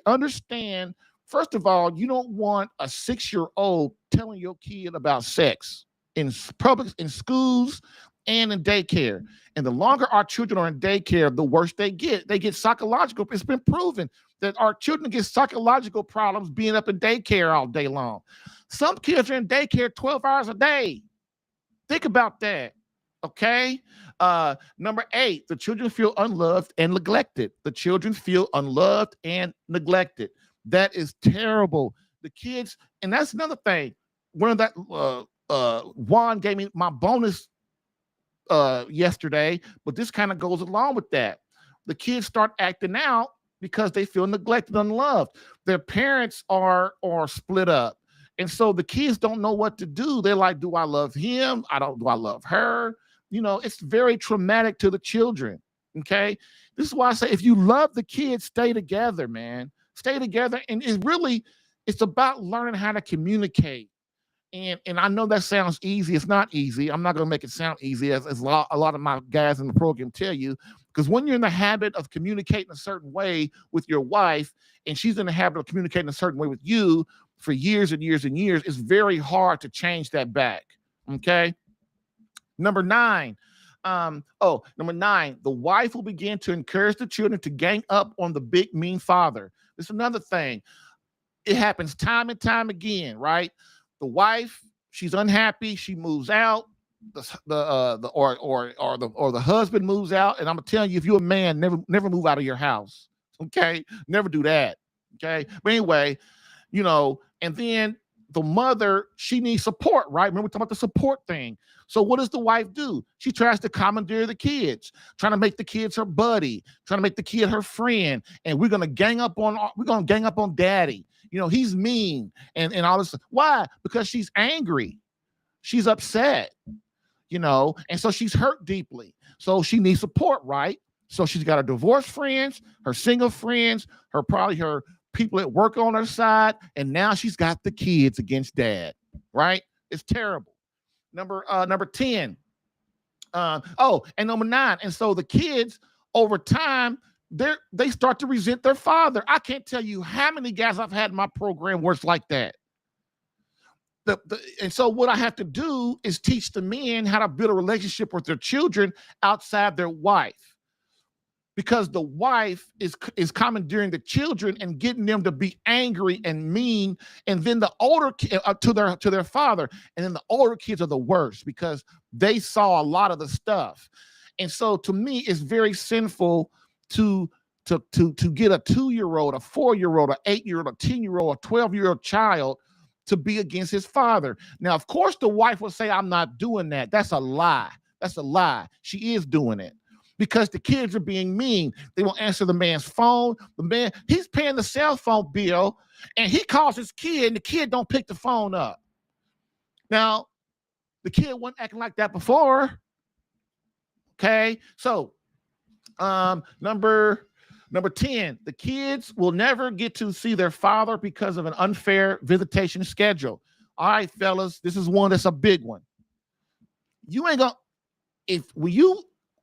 understand. First of all, you don't want a 6-year-old telling your kid about sex in public, in schools, and in daycare. And the longer our children are in daycare, the worse they get. They get psychological. It's been proven that our children get psychological problems being up in daycare all day long. Some kids are in daycare 12 hours a day. Think about that. Okay. Number 8, the children feel unloved and neglected. The children feel unloved and neglected. That is terrible. The kids, and that's another thing. One of that, Juan gave me my bonus yesterday, but this kind of goes along with that. The kids start acting out because they feel neglected and unloved. Their parents are split up. And so the kids don't know what to do. They're like, do I love him? Do I love her? It's very traumatic to the children. Okay. This is why I say, if you love the kids, stay together, man. Stay together. And it's about learning how to communicate. And I know that sounds easy. It's not easy. I'm not going to make it sound easy, as a lot of my guys in the program tell you, because when you're in the habit of communicating a certain way with your wife, and she's in the habit of communicating a certain way with you for years and years and years, it's very hard to change that back. Okay. Number 9. Number 9, the wife will begin to encourage the children to gang up on the big mean father. This is another thing. It happens time and time again, right? The wife, she's unhappy, she moves out. The husband moves out, and I'm gonna tell you, if you're a man, never move out of your house. Okay, never do that. Okay, but anyway, and then the mother, she needs support, right? Remember we talking about the support thing. So what does the wife do? She tries to commandeer the kids, trying to make the kids her buddy, trying to make the kid her friend, and we're gonna gang up on daddy. He's mean and all this. Why? Because she's angry, she's upset, and so she's hurt deeply. So she needs support, right? So she's got her divorced friends, her single friends, her people at work on her side, and now she's got the kids against dad, right? It's terrible. Number 10. And number 9. And so the kids, over time, they start to resent their father. I can't tell you how many guys I've had in my program where it's like that. And so what I have to do is teach the men how to build a relationship with their children outside their wife. Because the wife is commandeering the children and getting them to be angry and mean, and then the older to their father, and then the older kids are the worst because they saw a lot of the stuff. And so to me, it's very sinful to get a 2-year-old, a 4-year-old, a 8-year-old, a 10-year-old, a 12-year-old child to be against his father. Now, of course, the wife will say, "I'm not doing that." That's a lie. That's a lie. She is doing it. Because the kids are being mean. They won't answer the man's phone. The man, he's paying the cell phone bill, and he calls his kid, and the kid don't pick the phone up. Now, the kid wasn't acting like that before. Okay, so number 10, the kids will never get to see their father because of an unfair visitation schedule. All right, fellas, this is one that's a big one. You ain't gonna,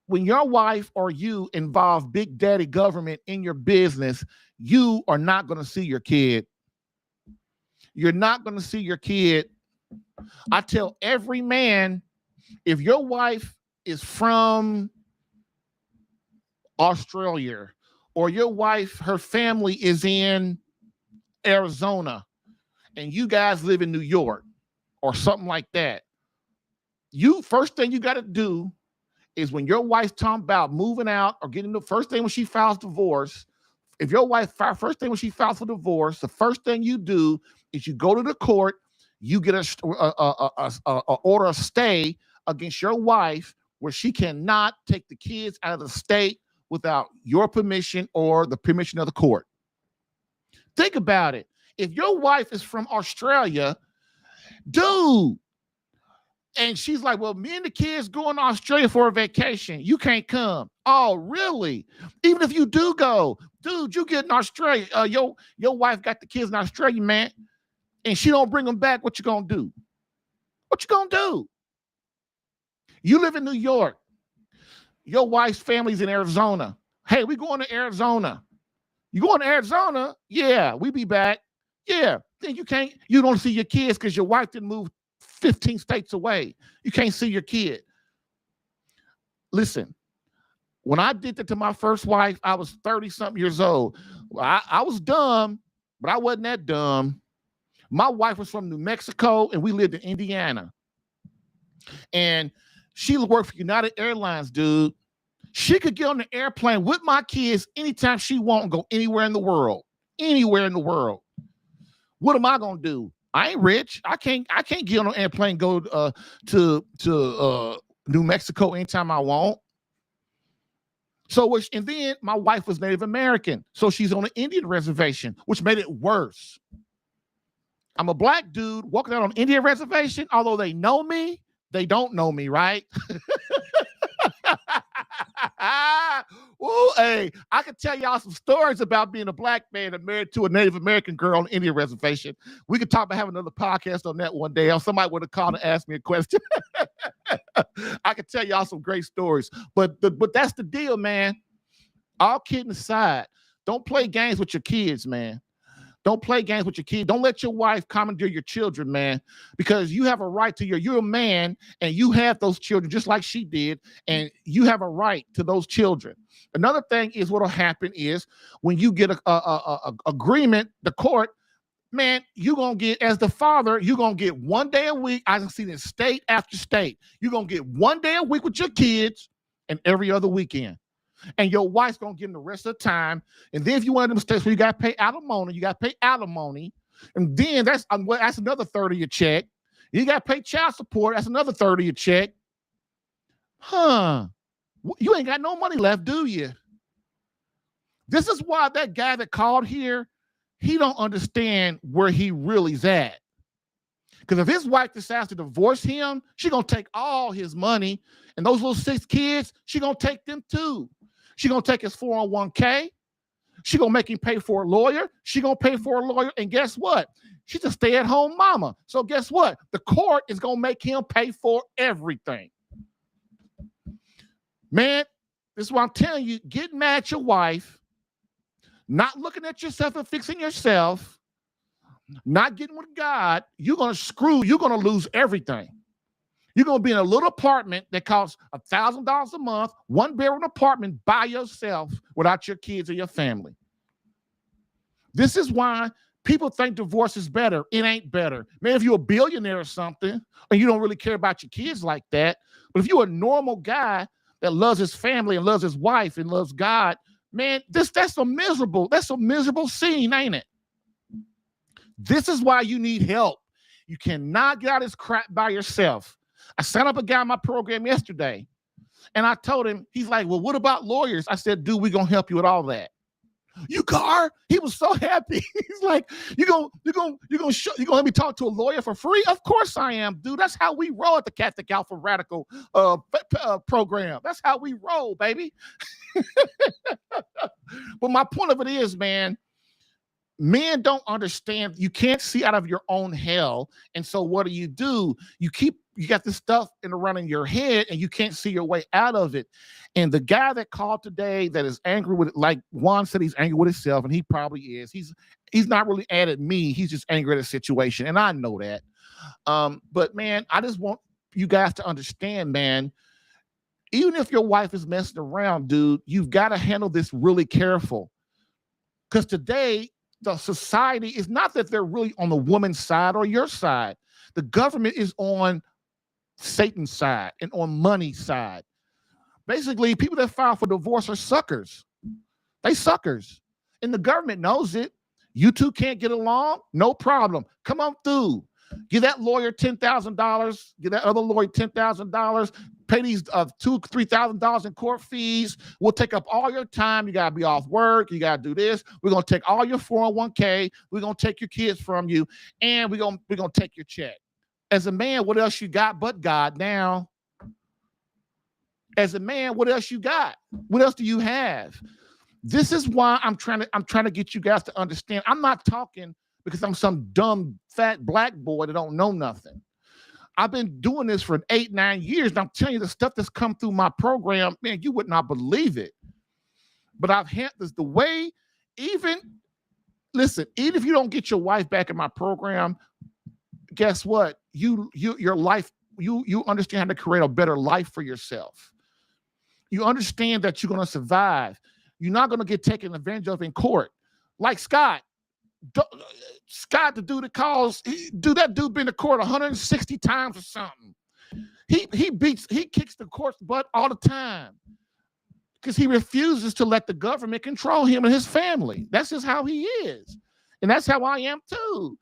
when your wife or you involve big daddy government in your business, you are not going to see your kid. You're not going to see your kid. I tell every man, if your wife is from Australia, or your wife, her family is in Arizona, and you guys live in New York or something like that, first thing you got to do is when your wife's talking about moving out or getting the first thing when she files divorce, if your wife first thing when she files for divorce, the first thing you do is you go to the court, you get a order of stay against your wife where she cannot take the kids out of the state without your permission or the permission of the court. Think about it. If your wife is from Australia, dude, and she's like, well, me and the kids going to Australia for a vacation. You can't come. Oh, really? Even if you do go, dude, you get in Australia. Your wife got the kids in Australia, man, and she don't bring them back. What you gonna do? What you gonna do? You live in New York. Your wife's family's in Arizona. Hey, we going to Arizona. You going to Arizona? Yeah, we be back. Yeah. Then you don't see your kids because your wife didn't move 15 states away. You can't see your kid. Listen, when I did that to my first wife, I was 30-something years old. I was dumb, but I wasn't that dumb. My wife was from New Mexico, and we lived in Indiana. And she worked for United Airlines, dude. She could get on the airplane with my kids anytime she wants and go anywhere in the world. Anywhere in the world. What am I gonna do? I ain't rich. I can't get on an airplane and go to New Mexico anytime I want. And then my wife was Native American, so she's on an Indian reservation, which made it worse. I'm a black dude walking out on an Indian reservation, although they know me, they don't know me, right? Ooh, hey, I could tell y'all some stories about being a black man and married to a Native American girl on an Indian reservation. We could talk about having another podcast on that one day, or somebody would have called and asked me a question. I could tell y'all some great stories, but that's the deal, man. All kidding aside, don't play games with your kids, man. Don't play games with your kids. Don't let your wife commandeer your children, man, because you have a right to you're a man and you have those children just like she did, and you have a right to those children. Another thing is what'll happen is when you get a agreement, the court, man, you're going to get, as the father, you're going to get 1 day a week. I can see this state after state. You're going to get 1 day a week with your kids and every other weekend. And your wife's going to give them the rest of the time. And then if you want them states where you got to pay alimony, And then that's another third of your check. You got to pay child support. That's another third of your check. You ain't got no money left, do you? This is why that guy that called here, he don't understand where he really's at. Because if his wife decides to divorce him, she going to take all his money. And those little 6 kids, she going to take them too. She going to take his 401k. She going to make him pay for a lawyer. She going to pay for a lawyer. And guess what? She's a stay-at-home mama. So guess what? The court is going to make him pay for everything. Man, this is what I'm telling you. Get mad at your wife. Not looking at yourself and fixing yourself. Not getting with God. You're going to lose everything. You're going to be in a little apartment that costs $1,000 a month, 1-bedroom apartment by yourself without your kids or your family. This is why people think divorce is better. It ain't better. Man, if you're a billionaire or something, and you don't really care about your kids like that, but if you're a normal guy that loves his family and loves his wife and loves God, man, that's a miserable scene, ain't it? This is why you need help. You cannot get out of this crap by yourself. I signed up a guy on my program yesterday, and I told him, he's like, well, what about lawyers? I said, dude, we're going to help you with all that. You car? He was so happy. He's like, you gonna let me talk to a lawyer for free? Of course I am, dude. That's how we roll at the Catholic Alpha Radical program. That's how we roll, baby. But my point of it is, man, men don't understand. You can't see out of your own hell. And so what do? You got this stuff running your head and you can't see your way out of it. And the guy that called today that is angry with it, like Juan said, he's angry with himself, and he probably is. He's not really mad at me. He's just angry at the situation. And I know that. But man, I just want you guys to understand, man, even if your wife is messing around, dude, you've got to handle this really careful. Because today, the society is not that they're really on the woman's side or your side. The government is on Satan's side and on money's side. Basically, people that file for divorce are suckers. They suckers. And the government knows it. You two can't get along? No problem. Come on through. Give that lawyer $10,000. Give that other lawyer $10,000. Pay these $2,000-3,000 in court fees. We'll take up all your time. You got to be off work. You got to do this. We're going to take all your 401k. We're going to take your kids from you. And we're going to take your check. As a man, what else you got but God now? As a man, what else you got? What else do you have? This is why I'm trying to get you guys to understand. I'm not talking because I'm some dumb, fat black boy that don't know nothing. I've been doing this for 8-9 years, and I'm telling you the stuff that's come through my program, man, you would not believe it. But I've had this the way, even if you don't get your wife back in my program, guess what? Your life, you understand how to create a better life for yourself. You understand that you're going to survive. You're not going to get taken advantage of in court. Like Scott, the dude that calls, that dude been to court 160 times or something. He kicks the court's butt all the time because he refuses to let the government control him and his family. That's just how he is. And that's how I am too.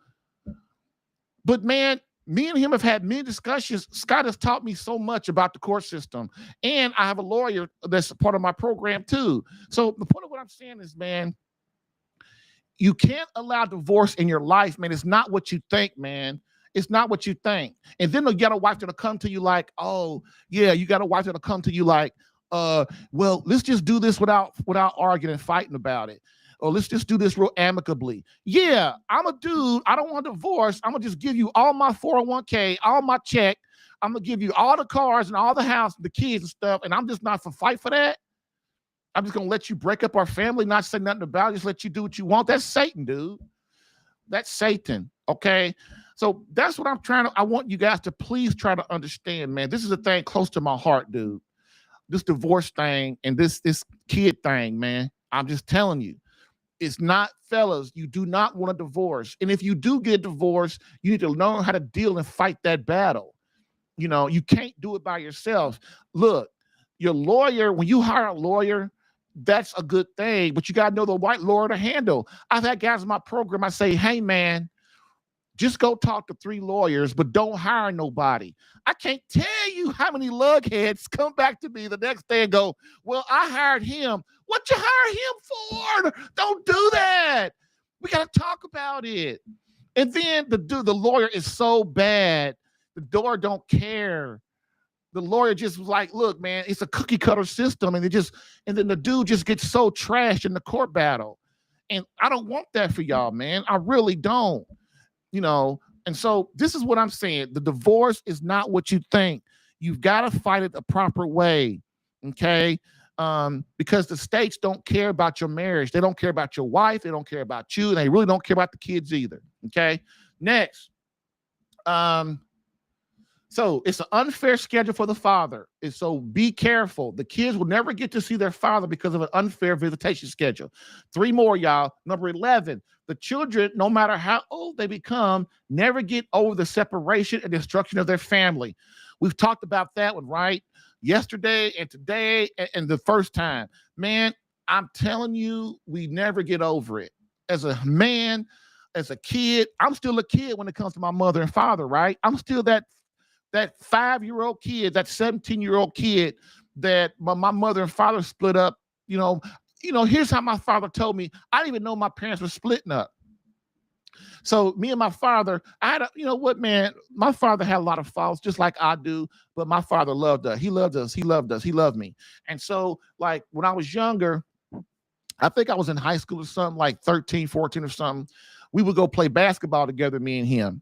But man, me and him have had many discussions. Scott has taught me so much about the court system. And I have a lawyer that's part of my program too. So the point of what I'm saying is, man, you can't allow divorce in your life, man. It's not what you think, man. It's not what you think. And then you got a wife that'll come to you like, oh, yeah, you got a wife that'll come to you like, well, let's just do this without arguing and fighting about it. Or let's just do this real amicably. Yeah, I'm a dude. I don't want a divorce. I'm going to just give you all my 401k, all my check. I'm going to give you all the cars and all the house, the kids and stuff. And I'm just not for fight for that. I'm just going to let you break up our family, not say nothing about it, just let you do what you want. That's Satan, dude. That's Satan, okay? So that's what I want you guys to please try to understand, man. This is a thing close to my heart, dude. This divorce thing and this kid thing, man. I'm just telling you. It's not, fellas, you do not want a divorce. And if you do get divorced, you need to learn how to deal and fight that battle. You know, you can't do it by yourself. Look, your lawyer, when you hire a lawyer, that's a good thing, but you got to know the right lawyer to handle. I've had guys in my program, I say, hey, man, just go talk to 3 lawyers, but don't hire nobody. I can't tell you how many lugheads come back to me the next day and go, well, I hired him. What you hire him for? Don't do that. We got to talk about it. And then the lawyer is so bad. The lawyer don't care. The lawyer just was like, look, man, it's a cookie cutter system. And then the dude just gets so trashed in the court battle. And I don't want that for y'all, man. I really don't. You know, and so this is what I'm saying. The divorce is not what you think. You've got to fight it the proper way, okay? Because the states don't care about your marriage. They don't care about your wife. They don't care about you. And they really don't care about the kids either, okay? Next. So it's an unfair schedule for the father. And so be careful. The kids will never get to see their father because of an unfair visitation schedule. 3 more, y'all. Number 11, the children, no matter how old they become, never get over the separation and destruction of their family. We've talked about that one, right? Yesterday and today and the first time. Man, I'm telling you, we never get over it. As a man, as a kid, I'm still a kid when it comes to my mother and father, right? I'm still that 5-year-old kid, that 17-year-old kid that my mother and father split up. You know, here's how my father told me. I didn't even know my parents were splitting up. So me and my father, you know what, man, my father had a lot of faults just like I do, but my father loved us. He loved us. He loved us. He loved me. And so like when I was younger, I think I was in high school or something, like 13, 14 or something. We would go play basketball together, me and him.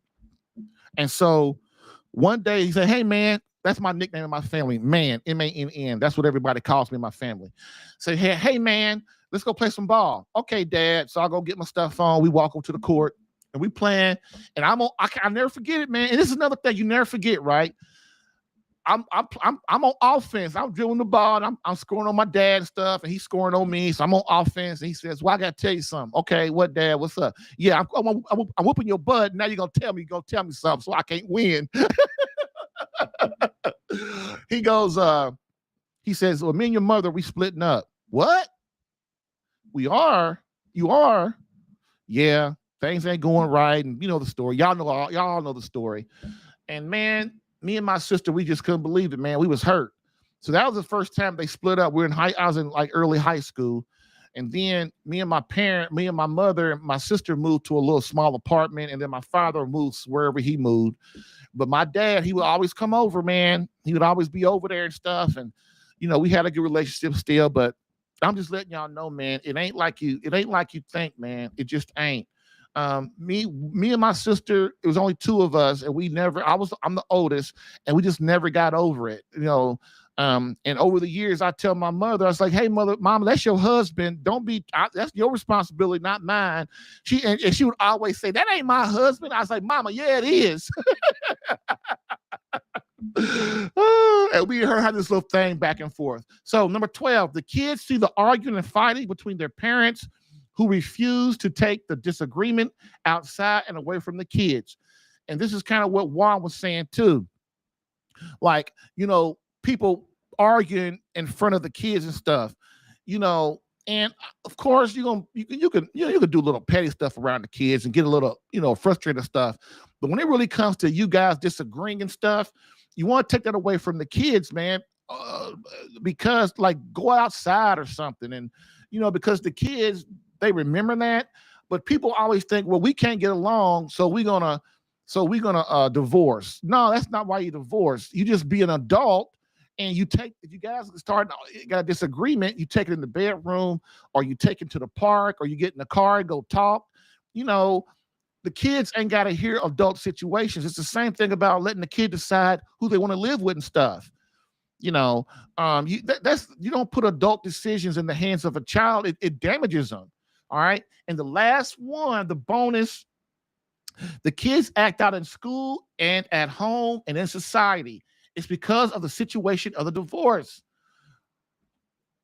And so one day he said, hey, man, that's my nickname in my family, man, M-A-N-N. That's what everybody calls me in my family. Say, hey, man, let's go play some ball. Okay, Dad. So I'll go get my stuff on. We walk over to the court and we playing. And I'll never forget it, man. And this is another thing you never forget, right? I'm on offense. I'm dribbling the ball. And I'm scoring on my dad and stuff, and he's scoring on me. So I'm on offense. And he says, "Well, I gotta tell you something." Okay, what, Dad? What's up? Yeah, I'm whooping your butt. Now you're gonna tell me something, so I can't win. He goes, he says, "Well, me and your mother, we splitting up." What? We are? You are? Yeah, things ain't going right, and you know the story. Y'all all know the story. And man, me and my sister, we just couldn't believe it, man. We was hurt. So that was the first time they split up. I was in like early high school. And then me and my mother and my sister moved to a little small apartment. And then my father moved wherever he moved. But my dad, he would always come over, man. He would always be over there and stuff. And, you know, we had a good relationship still, but I'm just letting y'all know, man, it ain't like you think, man. It just ain't. Me and my sister, it was only two of us, and I'm the oldest, and we just never got over it, you know. And over the years, I tell my mother, I was like, "Hey, mama, that's your husband. That's your responsibility, not mine." And she would always say, "That ain't my husband." I was like, "Mama, yeah, it is." And we and her had this little thing back and forth. So number 12, the kids see the arguing and fighting between their parents who refuse to take the disagreement outside and away from the kids. And this is kind of what Juan was saying too. Like, you know, people arguing in front of the kids and stuff, you know, and of course you can do little petty stuff around the kids and get a little, you know, frustrated stuff. But when it really comes to you guys disagreeing and stuff, you want to take that away from the kids, man, because like go outside or something. And, you know, because the kids, they remember that. But people always think, well, we can't get along, so we're gonna divorce. No, that's not why you divorce. You just be an adult, and if you guys got a disagreement, you take it in the bedroom, or you take it to the park, or you get in the car and go talk. You know, the kids ain't got to hear adult situations. It's the same thing about letting the kid decide who they want to live with and stuff. You know, you don't put adult decisions in the hands of a child. It damages them. All right. And the last one, the bonus, the kids act out in school and at home and in society. It's because of the situation of the divorce.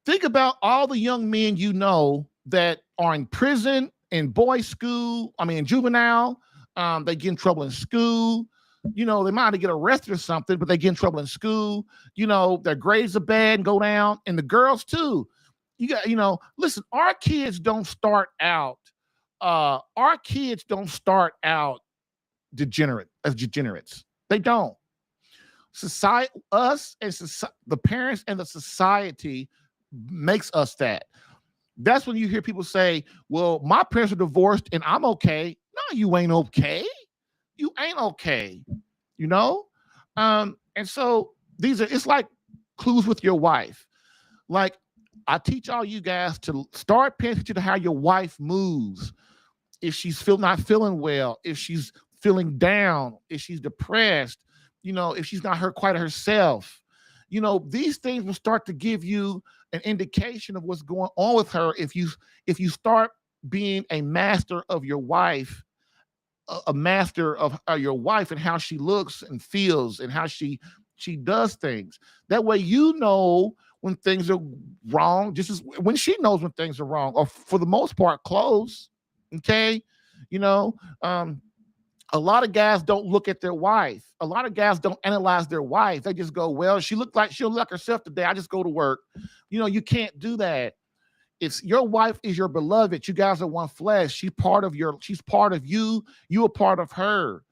Think about all the young men you know that are in prison, in in juvenile. They get in trouble in school. You know, they might get arrested or something, but they get in trouble in school. You know, their grades are bad and go down. And the girls too. Listen, our kids don't start out degenerates. They don't. Society, the parents and the society makes us that. That's when you hear people say, well, my parents are divorced and I'm okay. No, you ain't okay. You ain't okay. You know? And so it's like clues with your wife. Like, I teach all you guys to start paying attention to how your wife moves. If she's not feeling well, if she's feeling down, if she's depressed, you know, if she's not quite herself, you know, these things will start to give you an indication of what's going on with her. If you start being a master of your wife, a master of your wife and how she looks and feels and how she does things. That way, you know when things are wrong, just as when she knows when things are wrong, or for the most part, close. Okay. You know, a lot of guys don't look at their wife. A lot of guys don't analyze their wife. They just go, well, she'll look like herself today. I just go to work. You know, you can't do that. If your wife is your beloved, you guys are one flesh. She's part of you. You are part of her.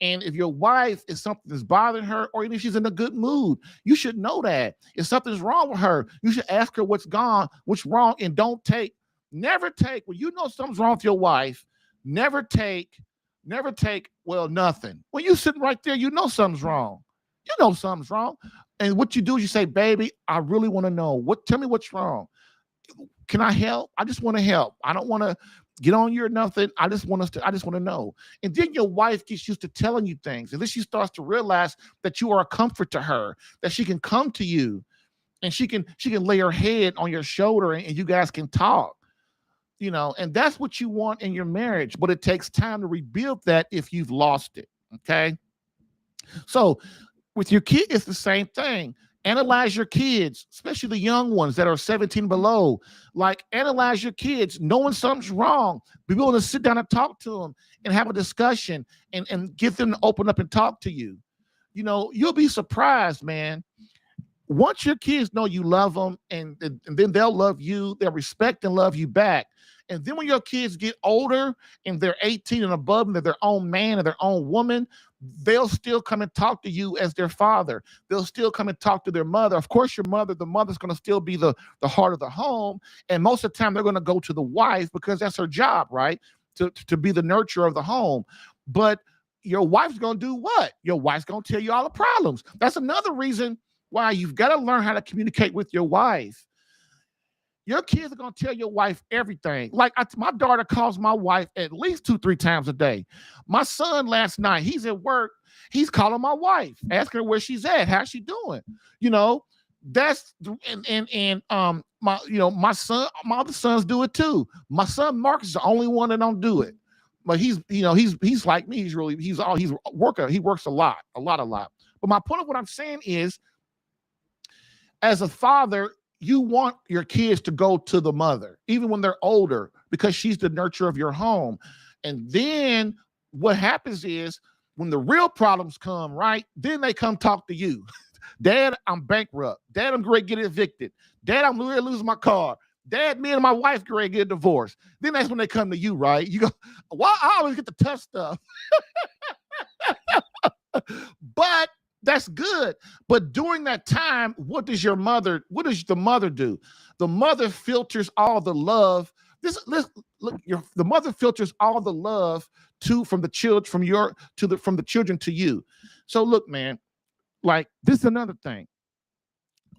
And if your wife is something that's bothering her, or even if she's in a good mood, you should know that. If something's wrong with her, you should ask her what's wrong, and never take, when you know something's wrong with your wife, never take, well, nothing. When you're sitting right there, you know something's wrong. You know something's wrong. And what you do is you say, baby, I really want to know. Tell me what's wrong. Can I help? I just want to help. I don't want to get on you or nothing. I just want to know. And then your wife gets used to telling you things. And then she starts to realize that you are a comfort to her, that she can come to you and she can lay her head on your shoulder and you guys can talk. You know, and that's what you want in your marriage, but it takes time to rebuild that if you've lost it. Okay. So With your kid, it's the same thing. Analyze your kids, especially the young ones that are 17 below. Like, analyze your kids, knowing something's wrong. Be willing to sit down and talk to them and have a discussion and get them to open up and talk to you. You know, you'll be surprised, man. Once your kids know you love them, and then they'll love you, they'll respect and love you back. And then when your kids get older and they're 18 and above and they're their own man and their own woman, they'll still come and talk to you as their father. They'll still come and talk to their mother. Of course, the mother's going to still be the heart of the home. And most of the time, they're going to go to the wife because that's her job, right? To be the nurturer of the home. But your wife's going to do what? Your wife's going to tell you all the problems. That's another reason why you've got to learn how to communicate with your wife. Your kids are going to tell your wife everything. Like, my daughter calls my wife at least 2-3 times a day. My son last night, he's at work. He's calling my wife, asking her where she's at, how's she doing? You know, that's my son, my other sons do it too. My son Marcus is the only one that don't do it. But he's like me. He's a worker. He works a lot. But my point of what I'm saying is, as a father, you want your kids to go to the mother, even when they're older, because she's the nurturer of your home. And then what happens is, when the real problems come, right, then they come talk to you. Dad, I'm bankrupt. Dad, I'm going to get evicted. Dad, I'm going to lose my car. Dad, me and my wife going to get a divorce. Then that's when they come to you, right? You go, well, I always get the tough stuff. But that's good. But during that time, what does the mother do? The mother filters all the love. The mother filters all the love from the children to you. So look, man, like, this is another thing.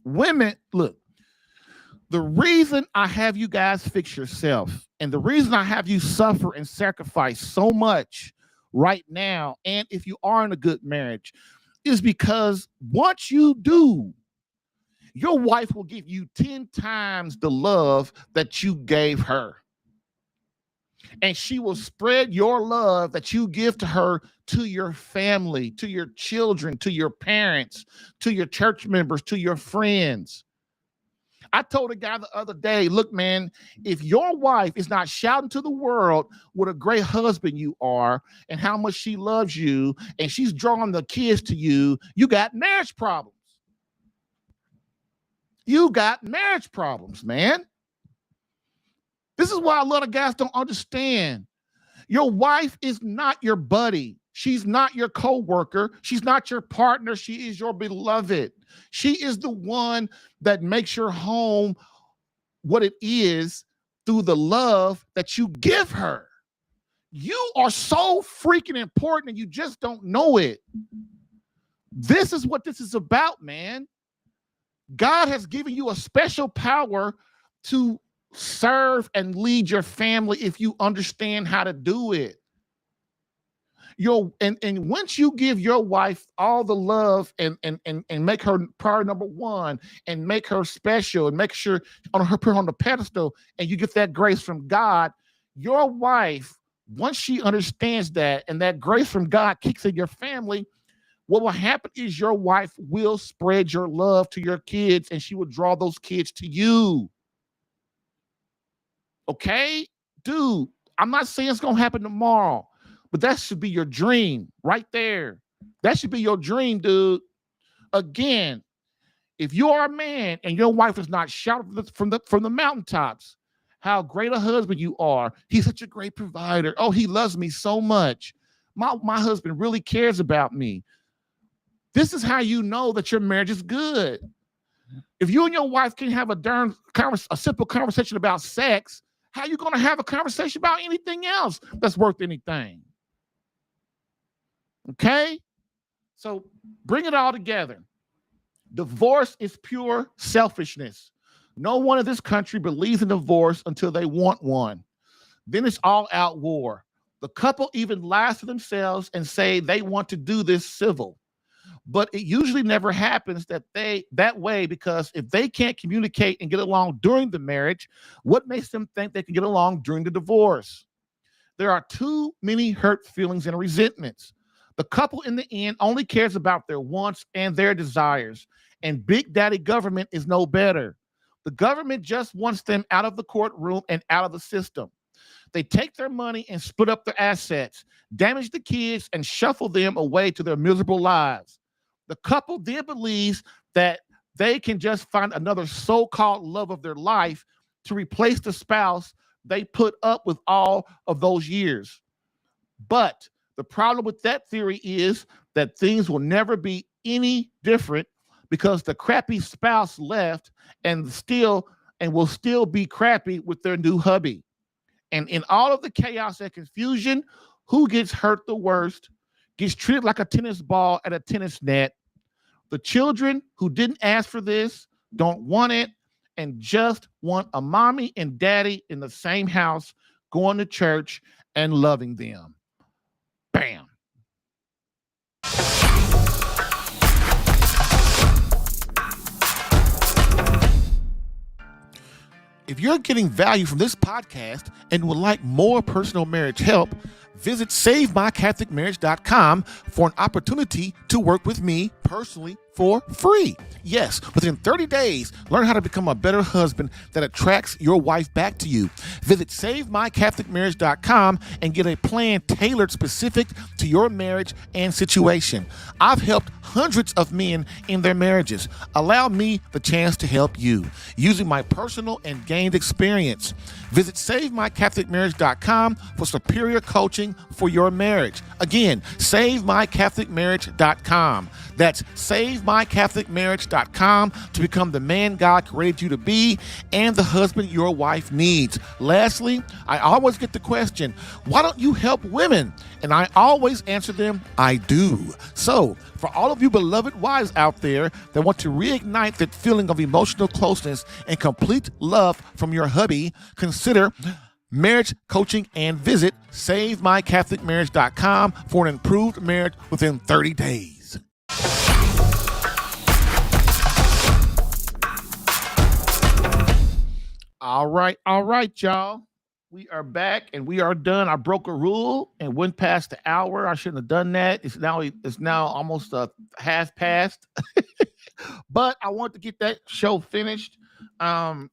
Women, look, the reason I have you guys fix yourself, and the reason I have you suffer and sacrifice so much right now, and if you are in a good marriage, is because once you do, your wife will give you 10 times the love that you gave her. And she will spread your love that you give to her to your family, to your children, to your parents, to your church members, to your friends. I told a guy the other day, look, man, if your wife is not shouting to the world what a great husband you are and how much she loves you, and she's drawing the kids to you, you got marriage problems. You got marriage problems, man. This is why a lot of guys don't understand. Your wife is not your buddy. She's not your co-worker. She's not your partner. She is your beloved. She is the one that makes your home what it is through the love that you give her. You are so freaking important and you just don't know it. This is what this is about, man. God has given you a special power to serve and lead your family if you understand how to do it. And once you give your wife all the love and make her priority number one and make her special and make sure put her on the pedestal, and you get that grace from God, your wife, once she understands that and that grace from God kicks in your family, what will happen is your wife will spread your love to your kids and she will draw those kids to you. Okay? Dude, I'm not saying it's going to happen tomorrow, but that should be your dream right there. That should be your dream, dude. Again, if you are a man and your wife is not shouting from the mountaintops how great a husband you are, he's such a great provider. Oh, he loves me so much. My husband really cares about me. This is how you know that your marriage is good. If you and your wife can have a simple conversation about sex, how are you going to have a conversation about anything else that's worth anything? Okay? So bring it all together. Divorce is pure selfishness. No one in this country believes in divorce until they want one. Then it's all out war. The couple even lies to themselves and say they want to do this civil. But it usually never happens that way, because if they can't communicate and get along during the marriage, what makes them think they can get along during the divorce? There are too many hurt feelings and resentments. The couple in the end only cares about their wants and their desires, and Big Daddy government is no better. The government just wants them out of the courtroom and out of the system. They take their money and split up their assets, damage the kids, and shuffle them away to their miserable lives. The couple then believes that they can just find another so-called love of their life to replace the spouse they put up with all of those years. But the problem with that theory is that things will never be any different because the crappy spouse left and will still be crappy with their new hubby. And in all of the chaos and confusion, who gets hurt the worst, gets treated like a tennis ball at a tennis net. The children who didn't ask for this, don't want it, and just want a mommy and daddy in the same house, going to church and loving them. Bam. If you're getting value from this podcast and would like more personal marriage help, visit SaveMyCatholicMarriage.com for an opportunity to work with me personally for free. Yes, within 30 days, learn how to become a better husband that attracts your wife back to you. Visit SaveMyCatholicMarriage.com and get a plan tailored specific to your marriage and situation. I've helped hundreds of men in their marriages. Allow me the chance to help you using my personal and gained experience. Visit SaveMyCatholicMarriage.com for superior coaching for your marriage. Again, SaveMyCatholicMarriage.com. That's SaveMyCatholicMarriage.com to become the man God created you to be and the husband your wife needs. Lastly, I always get the question, why don't you help women? And I always answer them, I do. So, for all of you beloved wives out there that want to reignite that feeling of emotional closeness and complete love from your hubby, consider marriage coaching and visit SaveMyCatholicMarriage.com for an improved marriage within 30 days. All right, y'all. We are back and we are done. I broke a rule and went past the hour. I shouldn't have done that. It's now almost half past. But I want to get that show finished so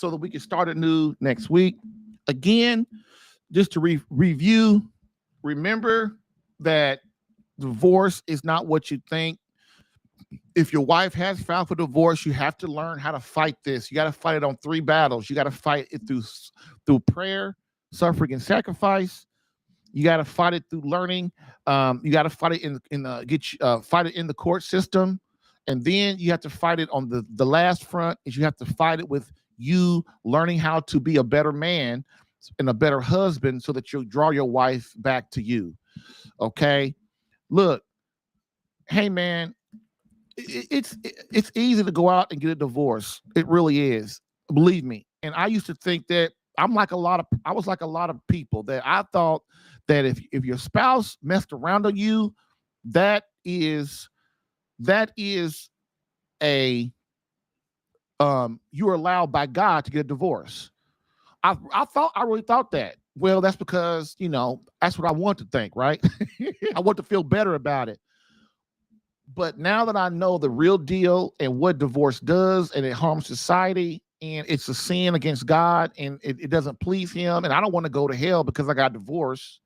that we can start anew next week. Again, just to review, remember that divorce is not what you think. If your wife has filed for divorce, you have to learn how to fight this. You got to fight it on 3 battles. You got to fight it through prayer, suffering, and sacrifice. You got to fight it through learning. You got to fight it fight it in the court system, and then you have to fight it on the last front. Is you have to fight it with you learning how to be a better man and a better husband, so that you'll draw your wife back to you. Okay, look, hey man. It's easy to go out and get a divorce. It really is. Believe me. And I used to think that I was like a lot of people that I thought that if your spouse messed around on you, that is a you're allowed by God to get a divorce. I really thought that. Well, that's because, that's what I want to think, right? I want to feel better about it. But now that I know the real deal and what divorce does, and it harms society, and it's a sin against God, and it doesn't please him, and I don't want to go to hell because I got divorced,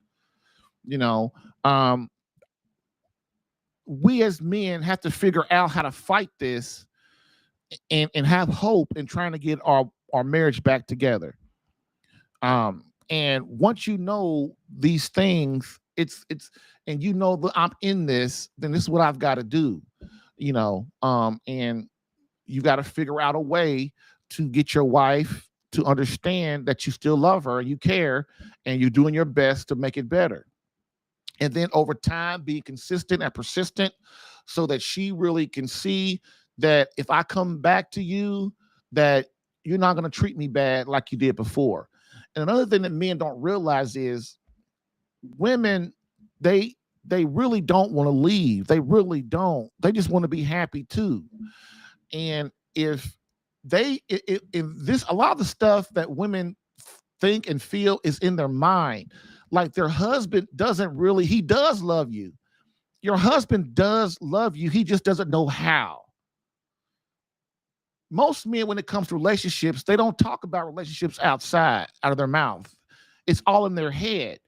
we as men have to figure out how to fight this and have hope in trying to get our marriage back together. And once you know these things, it's and that I'm in this, then this is what I've got to do, and you got to figure out a way to get your wife to understand that you still love her, you care, and you're doing your best to make it better. And then over time, be consistent and persistent so that she really can see that if I come back to you, that you're not going to treat me bad like you did before. And another thing that men don't realize is women, they really don't want to leave. They really don't. They just want to be happy too. And if a lot of the stuff that women think and feel is in their mind, like their husband he does love you. your husband does love you. He just doesn't know how. Most men, when it comes to relationships, they don't talk about relationships outside, out of their mouth. It's all in their head.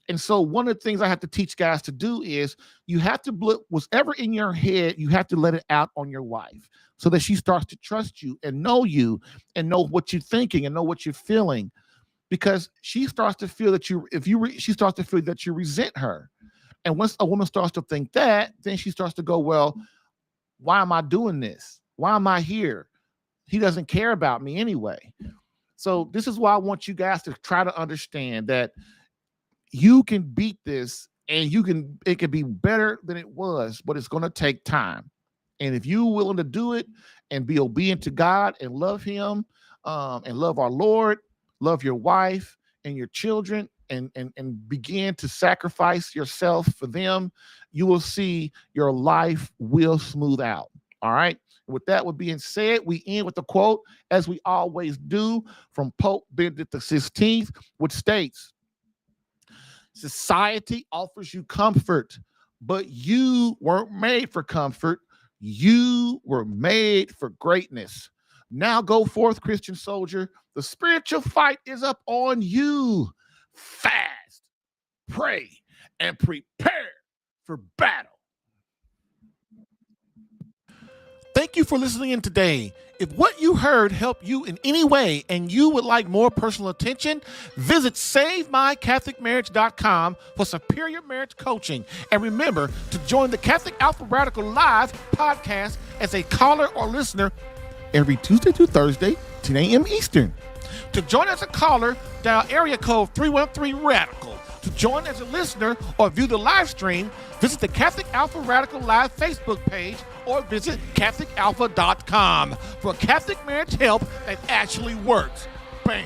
And so one of the things I have to teach guys to do is you have to whatever in your head, you have to let it out on your wife so that she starts to trust you and know what you're thinking and know what you're feeling, because she starts to feel that she starts to feel that you resent her. And once a woman starts to think that, then she starts to go, well, why am I doing this? Why am I here? He doesn't care about me anyway. So this is why I want you guys to try to understand that you can beat this, and it can be better than it was, but it's going to take time. And if you're willing to do it and be obedient to God and love him, and love our Lord, love your wife and your children, and begin to sacrifice yourself for them, you will see your life will smooth out. All right. With that being said, we end with a quote, as we always do, from Pope Benedict XVI, which states, "Society offers you comfort, but you weren't made for comfort. You were made for greatness. Now go forth, Christian soldier. The spiritual fight is up on you. Fast, pray, and prepare for battle." Thank you for listening in today. If what you heard helped you in any way and you would like more personal attention, visit SaveMyCatholicMarriage.com for superior marriage coaching. And remember to join the Catholic Alpha Radical Live podcast as a caller or listener every Tuesday through Thursday, 10 a.m. Eastern. To join as a caller, dial area code 313-RADICAL. To join as a listener or view the live stream, visit the Catholic Alpha Radical Live Facebook page or visit CatholicAlpha.com for Catholic marriage help that actually works. Bam.